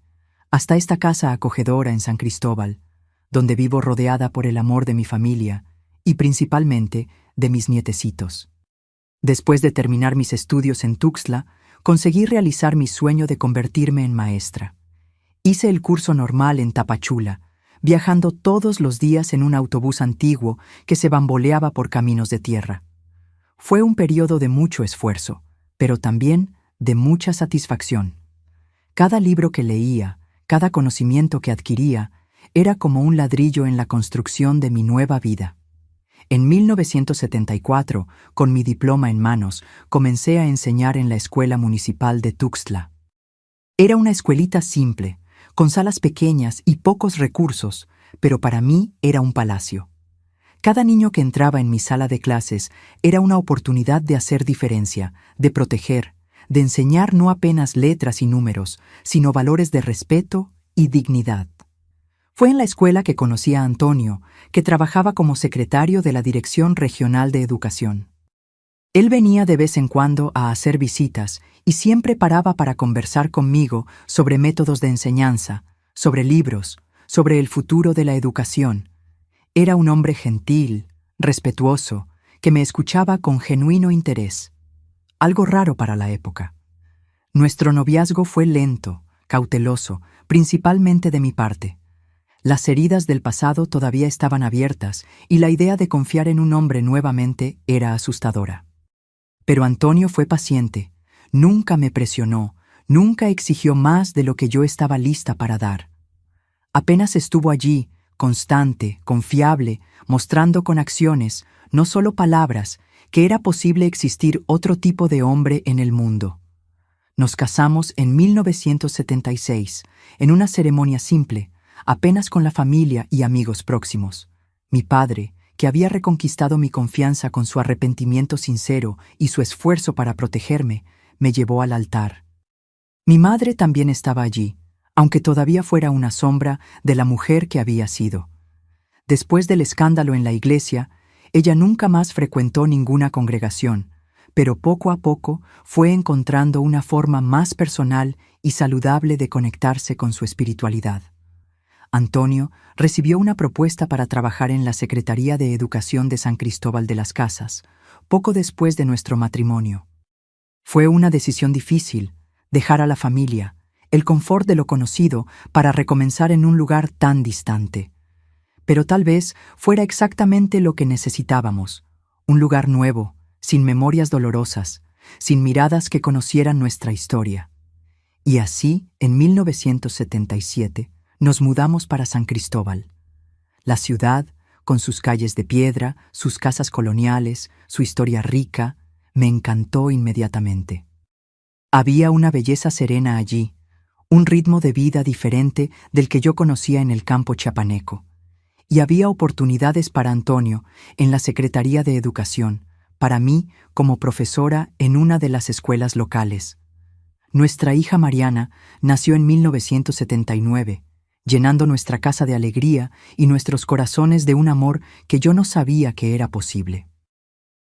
hasta esta casa acogedora en San Cristóbal, donde vivo rodeada por el amor de mi familia y principalmente de mis nietecitos. Después de terminar mis estudios en Tuxtla, conseguí realizar mi sueño de convertirme en maestra. Hice el curso normal en Tapachula, viajando todos los días en un autobús antiguo que se bamboleaba por caminos de tierra. Fue un periodo de mucho esfuerzo, pero también de mucha satisfacción. Cada libro que leía, cada conocimiento que adquiría, era como un ladrillo en la construcción de mi nueva vida. En 1974, con mi diploma en manos, comencé a enseñar en la Escuela Municipal de Tuxtla. Era una escuelita simple, con salas pequeñas y pocos recursos, pero para mí era un palacio. Cada niño que entraba en mi sala de clases era una oportunidad de hacer diferencia, de proteger, de enseñar no apenas letras y números, sino valores de respeto y dignidad. Fue en la escuela que conocí a Antonio, que trabajaba como secretario de la Dirección Regional de Educación. Él venía de vez en cuando a hacer visitas y siempre paraba para conversar conmigo sobre métodos de enseñanza, sobre libros, sobre el futuro de la educación. Era un hombre gentil, respetuoso, que me escuchaba con genuino interés. Algo raro para la época. Nuestro noviazgo fue lento, cauteloso, principalmente de mi parte. Las heridas del pasado todavía estaban abiertas y la idea de confiar en un hombre nuevamente era asustadora. Pero Antonio fue paciente, nunca me presionó, nunca exigió más de lo que yo estaba lista para dar. Apenas estuvo allí, constante, confiable, mostrando con acciones, no solo palabras, que era posible existir otro tipo de hombre en el mundo. Nos casamos en 1976, en una ceremonia simple, apenas con la familia y amigos próximos. Mi padre, que había reconquistado mi confianza con su arrepentimiento sincero y su esfuerzo para protegerme, me llevó al altar. Mi madre también estaba allí, aunque todavía fuera una sombra de la mujer que había sido. Después del escándalo en la iglesia, ella nunca más frecuentó ninguna congregación, pero poco a poco fue encontrando una forma más personal y saludable de conectarse con su espiritualidad. Antonio recibió una propuesta para trabajar en la Secretaría de Educación de San Cristóbal de las Casas, poco después de nuestro matrimonio. Fue una decisión difícil, dejar a la familia, el confort de lo conocido para recomenzar en un lugar tan distante. Pero tal vez fuera exactamente lo que necesitábamos, un lugar nuevo, sin memorias dolorosas, sin miradas que conocieran nuestra historia. Y así, en 1977, nos mudamos para San Cristóbal. La ciudad, con sus calles de piedra, sus casas coloniales, su historia rica, me encantó inmediatamente. Había una belleza serena allí, un ritmo de vida diferente del que yo conocía en el campo chiapaneco. Y había oportunidades para Antonio en la Secretaría de Educación, para mí como profesora en una de las escuelas locales. Nuestra hija Mariana nació en 1979, llenando nuestra casa de alegría y nuestros corazones de un amor que yo no sabía que era posible.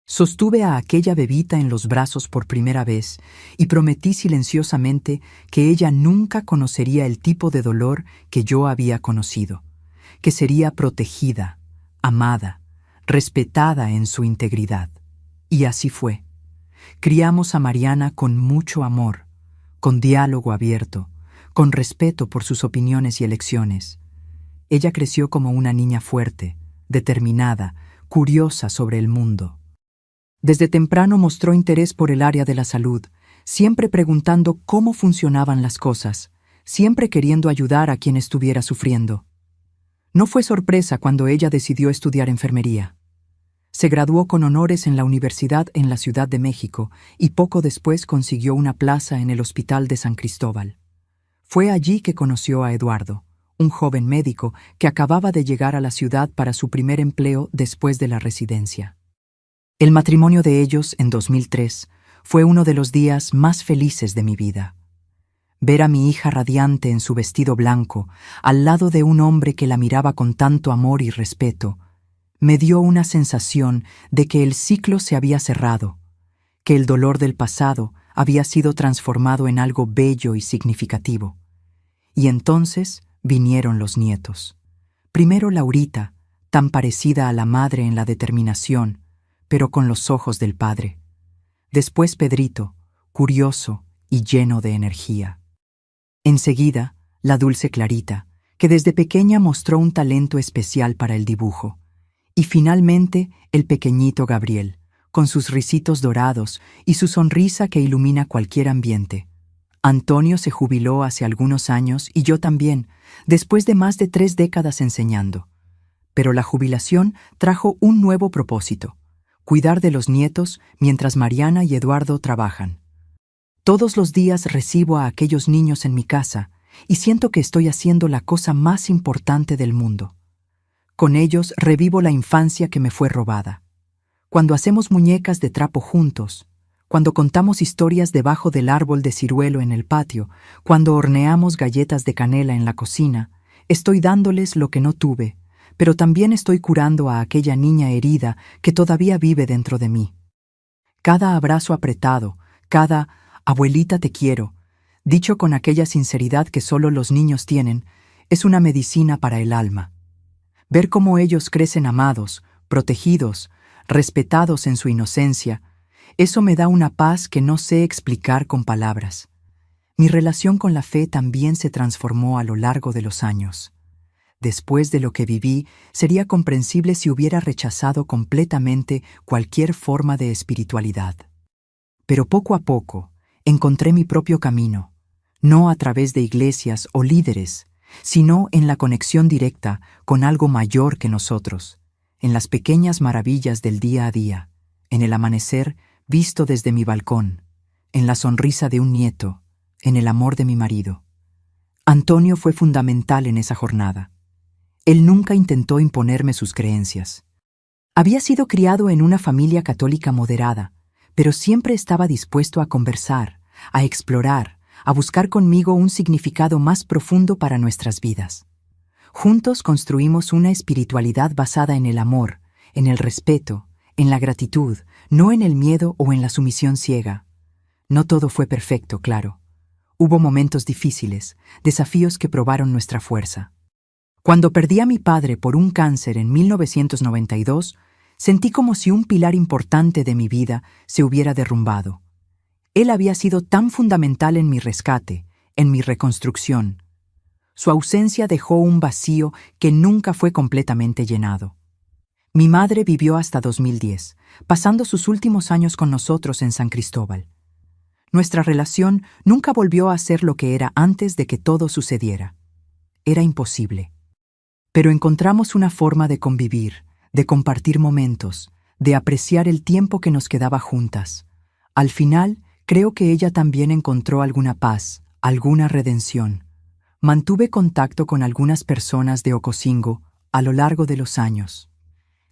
Sostuve a aquella bebita en los brazos por primera vez y prometí silenciosamente que ella nunca conocería el tipo de dolor que yo había conocido, que sería protegida, amada, respetada en su integridad. Y así fue. Criamos a Mariana con mucho amor, con diálogo abierto, con respeto por sus opiniones y elecciones. Ella creció como una niña fuerte, determinada, curiosa sobre el mundo. Desde temprano mostró interés por el área de la salud, siempre preguntando cómo funcionaban las cosas, siempre queriendo ayudar a quien estuviera sufriendo. No fue sorpresa cuando ella decidió estudiar enfermería. Se graduó con honores en la universidad en la Ciudad de México y poco después consiguió una plaza en el Hospital de San Cristóbal. Fue allí que conoció a Eduardo, un joven médico que acababa de llegar a la ciudad para su primer empleo después de la residencia. El matrimonio de ellos, en 2003, fue uno de los días más felices de mi vida. Ver a mi hija radiante en su vestido blanco, al lado de un hombre que la miraba con tanto amor y respeto, me dio una sensación de que el ciclo se había cerrado, que el dolor del pasado había sido transformado en algo bello y significativo. Y entonces vinieron los nietos. Primero Laurita, tan parecida a la madre en la determinación, pero con los ojos del padre. Después Pedrito, curioso y lleno de energía. Enseguida, la dulce Clarita, que desde pequeña mostró un talento especial para el dibujo. Y finalmente, el pequeñito Gabriel, con sus risitos dorados y su sonrisa que ilumina cualquier ambiente. Antonio se jubiló hace algunos años y yo también, después de más de 3 décadas enseñando. Pero la jubilación trajo un nuevo propósito: cuidar de los nietos mientras Mariana y Eduardo trabajan. Todos los días recibo a aquellos niños en mi casa y siento que estoy haciendo la cosa más importante del mundo. Con ellos revivo la infancia que me fue robada. Cuando hacemos muñecas de trapo juntos, cuando contamos historias debajo del árbol de ciruelo en el patio, cuando horneamos galletas de canela en la cocina, estoy dándoles lo que no tuve, pero también estoy curando a aquella niña herida que todavía vive dentro de mí. Cada abrazo apretado, cada «abuelita te quiero», dicho con aquella sinceridad que solo los niños tienen, es una medicina para el alma. Ver cómo ellos crecen amados, protegidos, respetados en su inocencia, eso me da una paz que no sé explicar con palabras. Mi relación con la fe también se transformó a lo largo de los años. Después de lo que viví, sería comprensible si hubiera rechazado completamente cualquier forma de espiritualidad. Pero poco a poco, encontré mi propio camino, no a través de iglesias o líderes, sino en la conexión directa con algo mayor que nosotros, en las pequeñas maravillas del día a día, en el amanecer visto desde mi balcón, en la sonrisa de un nieto, en el amor de mi marido. Antonio fue fundamental en esa jornada. Él nunca intentó imponerme sus creencias. Había sido criado en una familia católica moderada, pero siempre estaba dispuesto a conversar, a explorar, a buscar conmigo un significado más profundo para nuestras vidas. Juntos construimos una espiritualidad basada en el amor, en el respeto, en la gratitud, no en el miedo o en la sumisión ciega. No todo fue perfecto, claro. Hubo momentos difíciles, desafíos que probaron nuestra fuerza. Cuando perdí a mi padre por un cáncer en 1992, sentí como si un pilar importante de mi vida se hubiera derrumbado. Él había sido tan fundamental en mi rescate, en mi reconstrucción. Su ausencia dejó un vacío que nunca fue completamente llenado. Mi madre vivió hasta 2010, pasando sus últimos años con nosotros en San Cristóbal. Nuestra relación nunca volvió a ser lo que era antes de que todo sucediera. Era imposible. Pero encontramos una forma de convivir, de compartir momentos, de apreciar el tiempo que nos quedaba juntas. Al final, creo que ella también encontró alguna paz, alguna redención. Mantuve contacto con algunas personas de Ocosingo a lo largo de los años.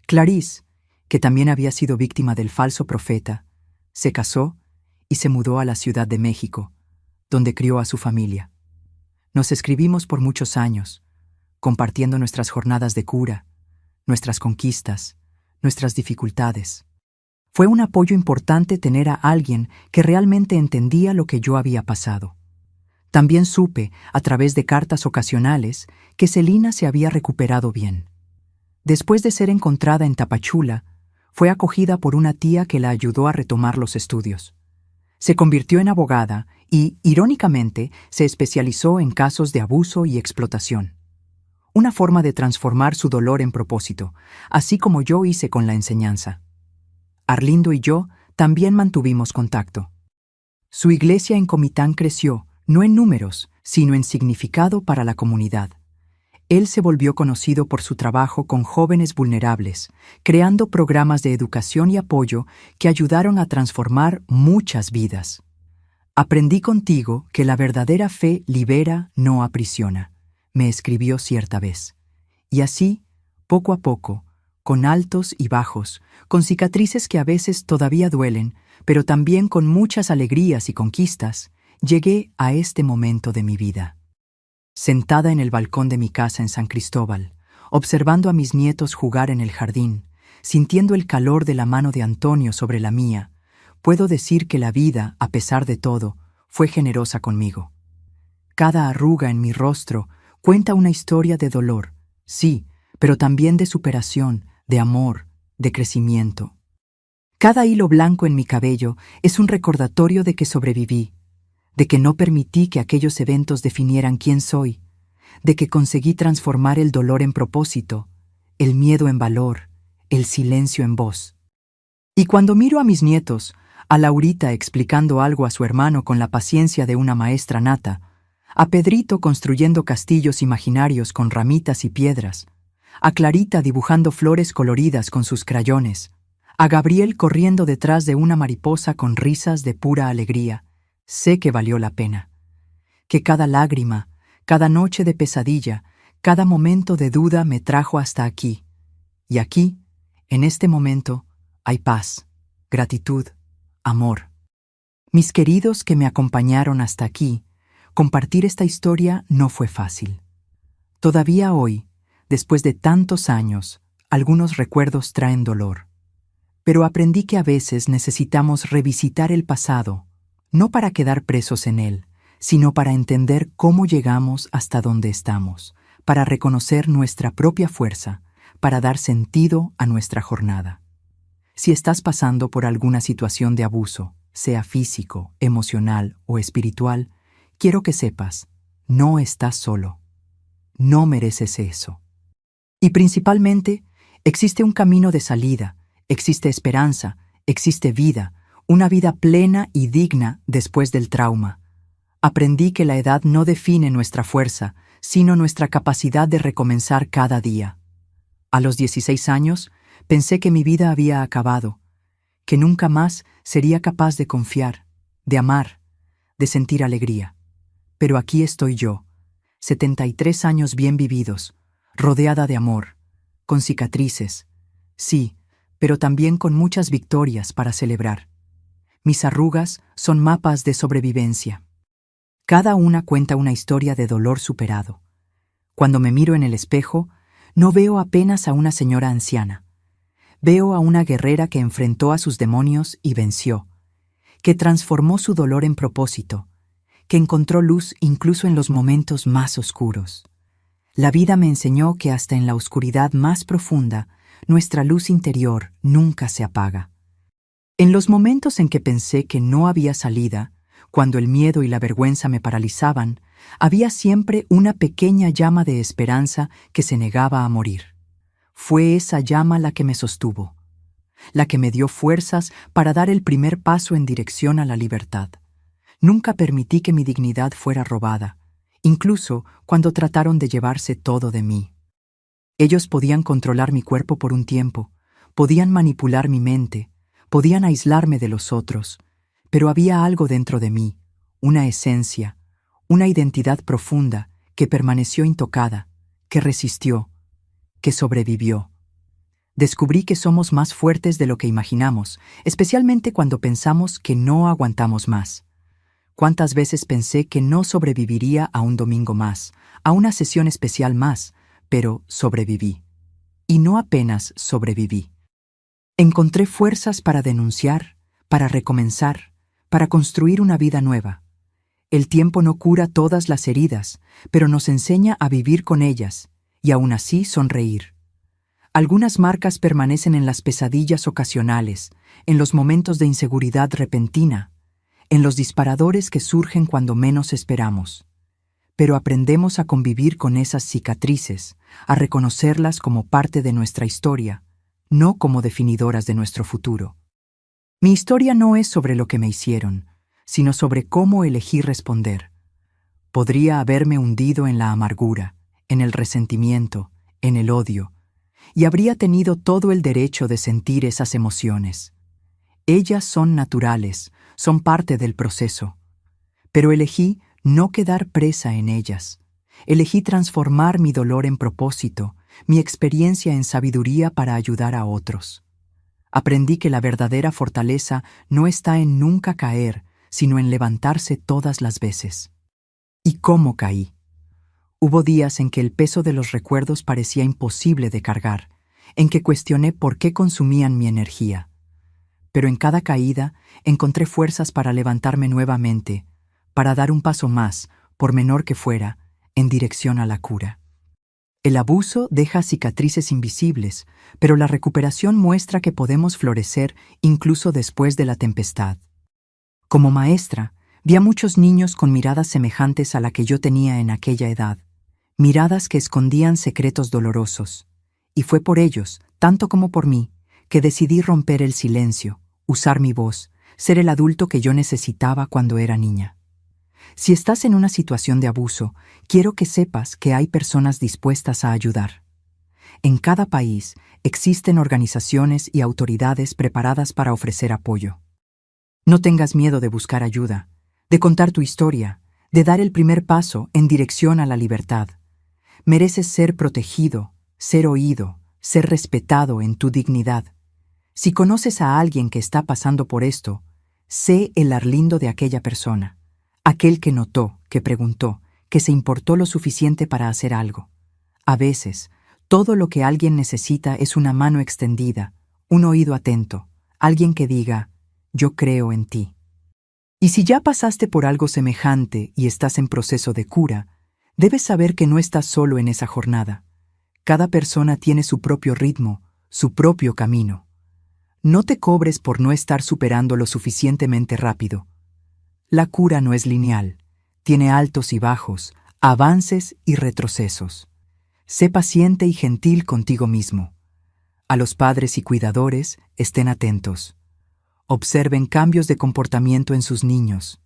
Clarice, que también había sido víctima del falso profeta, se casó y se mudó a la Ciudad de México, donde crió a su familia. Nos escribimos por muchos años, compartiendo nuestras jornadas de cura, nuestras conquistas, nuestras dificultades. Fue un apoyo importante tener a alguien que realmente entendía lo que yo había pasado. También supe, a través de cartas ocasionales, que Celina se había recuperado bien. Después de ser encontrada en Tapachula, fue acogida por una tía que la ayudó a retomar los estudios. Se convirtió en abogada y, irónicamente, se especializó en casos de abuso y explotación. Una forma de transformar su dolor en propósito, así como yo hice con la enseñanza. Arlindo y yo también mantuvimos contacto. Su iglesia en Comitán creció, no en números, sino en significado para la comunidad. Él se volvió conocido por su trabajo con jóvenes vulnerables, creando programas de educación y apoyo que ayudaron a transformar muchas vidas. Aprendí contigo que la verdadera fe libera, no aprisiona, me escribió cierta vez. Y así, poco a poco, con altos y bajos, con cicatrices que a veces todavía duelen, pero también con muchas alegrías y conquistas, llegué a este momento de mi vida. Sentada en el balcón de mi casa en San Cristóbal, observando a mis nietos jugar en el jardín, sintiendo el calor de la mano de Antonio sobre la mía, puedo decir que la vida, a pesar de todo, fue generosa conmigo. Cada arruga en mi rostro cuenta una historia de dolor, sí, pero también de superación, de amor, de crecimiento. Cada hilo blanco en mi cabello es un recordatorio de que sobreviví, de que no permití que aquellos eventos definieran quién soy, de que conseguí transformar el dolor en propósito, el miedo en valor, el silencio en voz. Y cuando miro a mis nietos, a Laurita explicando algo a su hermano con la paciencia de una maestra nata, a Pedrito construyendo castillos imaginarios con ramitas y piedras, a Clarita dibujando flores coloridas con sus crayones, a Gabriel corriendo detrás de una mariposa con risas de pura alegría, sé que valió la pena. Que cada lágrima, cada noche de pesadilla, cada momento de duda me trajo hasta aquí. Y aquí, en este momento, hay paz, gratitud, amor. Mis queridos que me acompañaron hasta aquí, compartir esta historia no fue fácil. Todavía hoy, después de tantos años, algunos recuerdos traen dolor. Pero aprendí que a veces necesitamos revisitar el pasado, no para quedar presos en él, sino para entender cómo llegamos hasta donde estamos, para reconocer nuestra propia fuerza, para dar sentido a nuestra jornada. Si estás pasando por alguna situación de abuso, sea físico, emocional o espiritual, quiero que sepas, no estás solo. No mereces eso. Y principalmente, existe un camino de salida, existe esperanza, existe vida, una vida plena y digna después del trauma. Aprendí que la edad no define nuestra fuerza, sino nuestra capacidad de recomenzar cada día. A los 16 años, pensé que mi vida había acabado, que nunca más sería capaz de confiar, de amar, de sentir alegría. Pero aquí estoy yo, 73 años bien vividos, rodeada de amor, con cicatrices, sí, pero también con muchas victorias para celebrar. Mis arrugas son mapas de sobrevivencia. Cada una cuenta una historia de dolor superado. Cuando me miro en el espejo, no veo apenas a una señora anciana. Veo a una guerrera que enfrentó a sus demonios y venció, que transformó su dolor en propósito, que encontró luz incluso en los momentos más oscuros. La vida me enseñó que hasta en la oscuridad más profunda, nuestra luz interior nunca se apaga. En los momentos en que pensé que no había salida, cuando el miedo y la vergüenza me paralizaban, había siempre una pequeña llama de esperanza que se negaba a morir. Fue esa llama la que me sostuvo, la que me dio fuerzas para dar el primer paso en dirección a la libertad. Nunca permití que mi dignidad fuera robada, incluso cuando trataron de llevarse todo de mí. Ellos podían controlar mi cuerpo por un tiempo, podían manipular mi mente, podían aislarme de los otros, pero había algo dentro de mí, una esencia, una identidad profunda que permaneció intocada, que resistió, que sobrevivió. Descubrí que somos más fuertes de lo que imaginamos, especialmente cuando pensamos que no aguantamos más. ¿Cuántas veces pensé que no sobreviviría a un domingo más, a una sesión especial más, pero sobreviví? Y no apenas sobreviví. Encontré fuerzas para denunciar, para recomenzar, para construir una vida nueva. El tiempo no cura todas las heridas, pero nos enseña a vivir con ellas, y aún así sonreír. Algunas marcas permanecen en las pesadillas ocasionales, en los momentos de inseguridad repentina, en los disparadores que surgen cuando menos esperamos. Pero aprendemos a convivir con esas cicatrices, a reconocerlas como parte de nuestra historia, no como definidoras de nuestro futuro. Mi historia no es sobre lo que me hicieron, sino sobre cómo elegí responder. Podría haberme hundido en la amargura, en el resentimiento, en el odio, y habría tenido todo el derecho de sentir esas emociones. Ellas son naturales, son parte del proceso. Pero elegí no quedar presa en ellas. Elegí transformar mi dolor en propósito, mi experiencia en sabiduría para ayudar a otros. Aprendí que la verdadera fortaleza no está en nunca caer, sino en levantarse todas las veces. ¿Y cómo caí? Hubo días en que el peso de los recuerdos parecía imposible de cargar, en que cuestioné por qué consumían mi energía. Pero en cada caída encontré fuerzas para levantarme nuevamente, para dar un paso más, por menor que fuera, en dirección a la cura. El abuso deja cicatrices invisibles, pero la recuperación muestra que podemos florecer incluso después de la tempestad. Como maestra, vi a muchos niños con miradas semejantes a la que yo tenía en aquella edad, miradas que escondían secretos dolorosos. Y fue por ellos, tanto como por mí, que decidí romper el silencio, usar mi voz, ser el adulto que yo necesitaba cuando era niña. Si estás en una situación de abuso, quiero que sepas que hay personas dispuestas a ayudar. En cada país existen organizaciones y autoridades preparadas para ofrecer apoyo. No tengas miedo de buscar ayuda, de contar tu historia, de dar el primer paso en dirección a la libertad. Mereces ser protegido, ser oído, ser respetado en tu dignidad. Si conoces a alguien que está pasando por esto, sé el Arlindo de aquella persona, aquel que notó, que preguntó, que se importó lo suficiente para hacer algo. A veces, todo lo que alguien necesita es una mano extendida, un oído atento, alguien que diga, yo creo en ti. Y si ya pasaste por algo semejante y estás en proceso de cura, debes saber que no estás solo en esa jornada. Cada persona tiene su propio ritmo, su propio camino. No te cobres por no estar superando lo suficientemente rápido. La cura no es lineal, tiene altos y bajos, avances y retrocesos. Sé paciente y gentil contigo mismo. A los padres y cuidadores, estén atentos. Observen cambios de comportamiento en sus niños.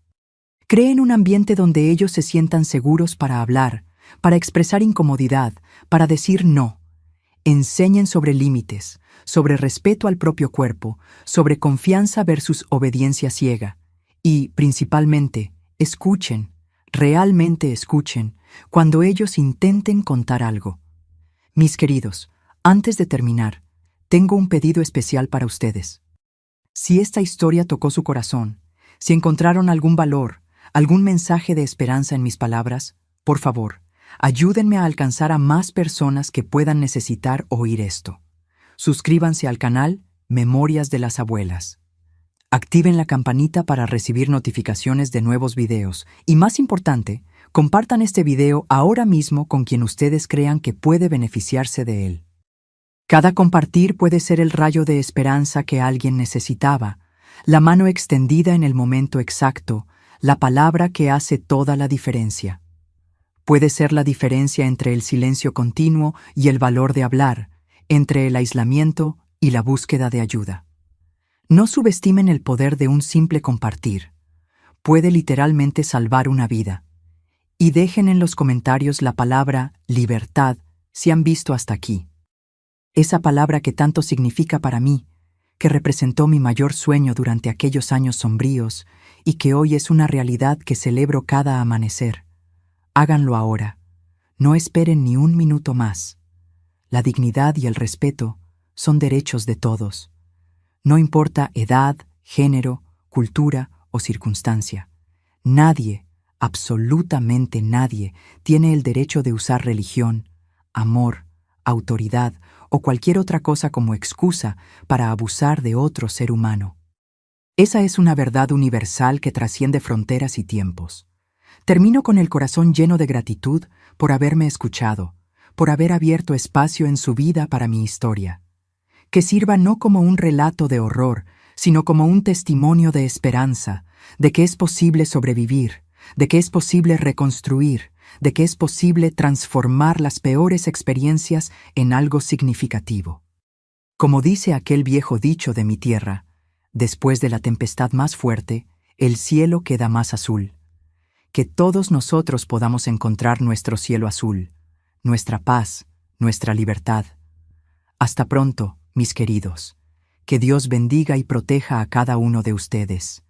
Creen un ambiente donde ellos se sientan seguros para hablar, para expresar incomodidad, para decir no. Enseñen sobre límites, sobre respeto al propio cuerpo, sobre confianza versus obediencia ciega. Y, principalmente, escuchen, realmente escuchen, cuando ellos intenten contar algo. Mis queridos, antes de terminar, tengo un pedido especial para ustedes. Si esta historia tocó su corazón, si encontraron algún valor, algún mensaje de esperanza en mis palabras, por favor, ayúdenme a alcanzar a más personas que puedan necesitar oír esto. Suscríbanse al canal Memorias de las Abuelas. Activen la campanita para recibir notificaciones de nuevos videos y, más importante, compartan este video ahora mismo con quien ustedes crean que puede beneficiarse de él. Cada compartir puede ser el rayo de esperanza que alguien necesitaba, la mano extendida en el momento exacto, la palabra que hace toda la diferencia. Puede ser la diferencia entre el silencio continuo y el valor de hablar, entre el aislamiento y la búsqueda de ayuda. No subestimen el poder de un simple compartir. Puede literalmente salvar una vida. Y dejen en los comentarios la palabra libertad si han visto hasta aquí. Esa palabra que tanto significa para mí, que representó mi mayor sueño durante aquellos años sombríos y que hoy es una realidad que celebro cada amanecer. Háganlo ahora. No esperen ni un minuto más. La dignidad y el respeto son derechos de todos. No importa edad, género, cultura o circunstancia. Nadie, absolutamente nadie, tiene el derecho de usar religión, amor, autoridad o cualquier otra cosa como excusa para abusar de otro ser humano. Esa es una verdad universal que trasciende fronteras y tiempos. Termino con el corazón lleno de gratitud por haberme escuchado, por haber abierto espacio en su vida para mi historia. Que sirva no como un relato de horror, sino como un testimonio de esperanza, de que es posible sobrevivir, de que es posible reconstruir, de que es posible transformar las peores experiencias en algo significativo. Como dice aquel viejo dicho de mi tierra, después de la tempestad más fuerte, el cielo queda más azul. Que todos nosotros podamos encontrar nuestro cielo azul, nuestra paz, nuestra libertad. Hasta pronto, mis queridos. Que Dios bendiga y proteja a cada uno de ustedes.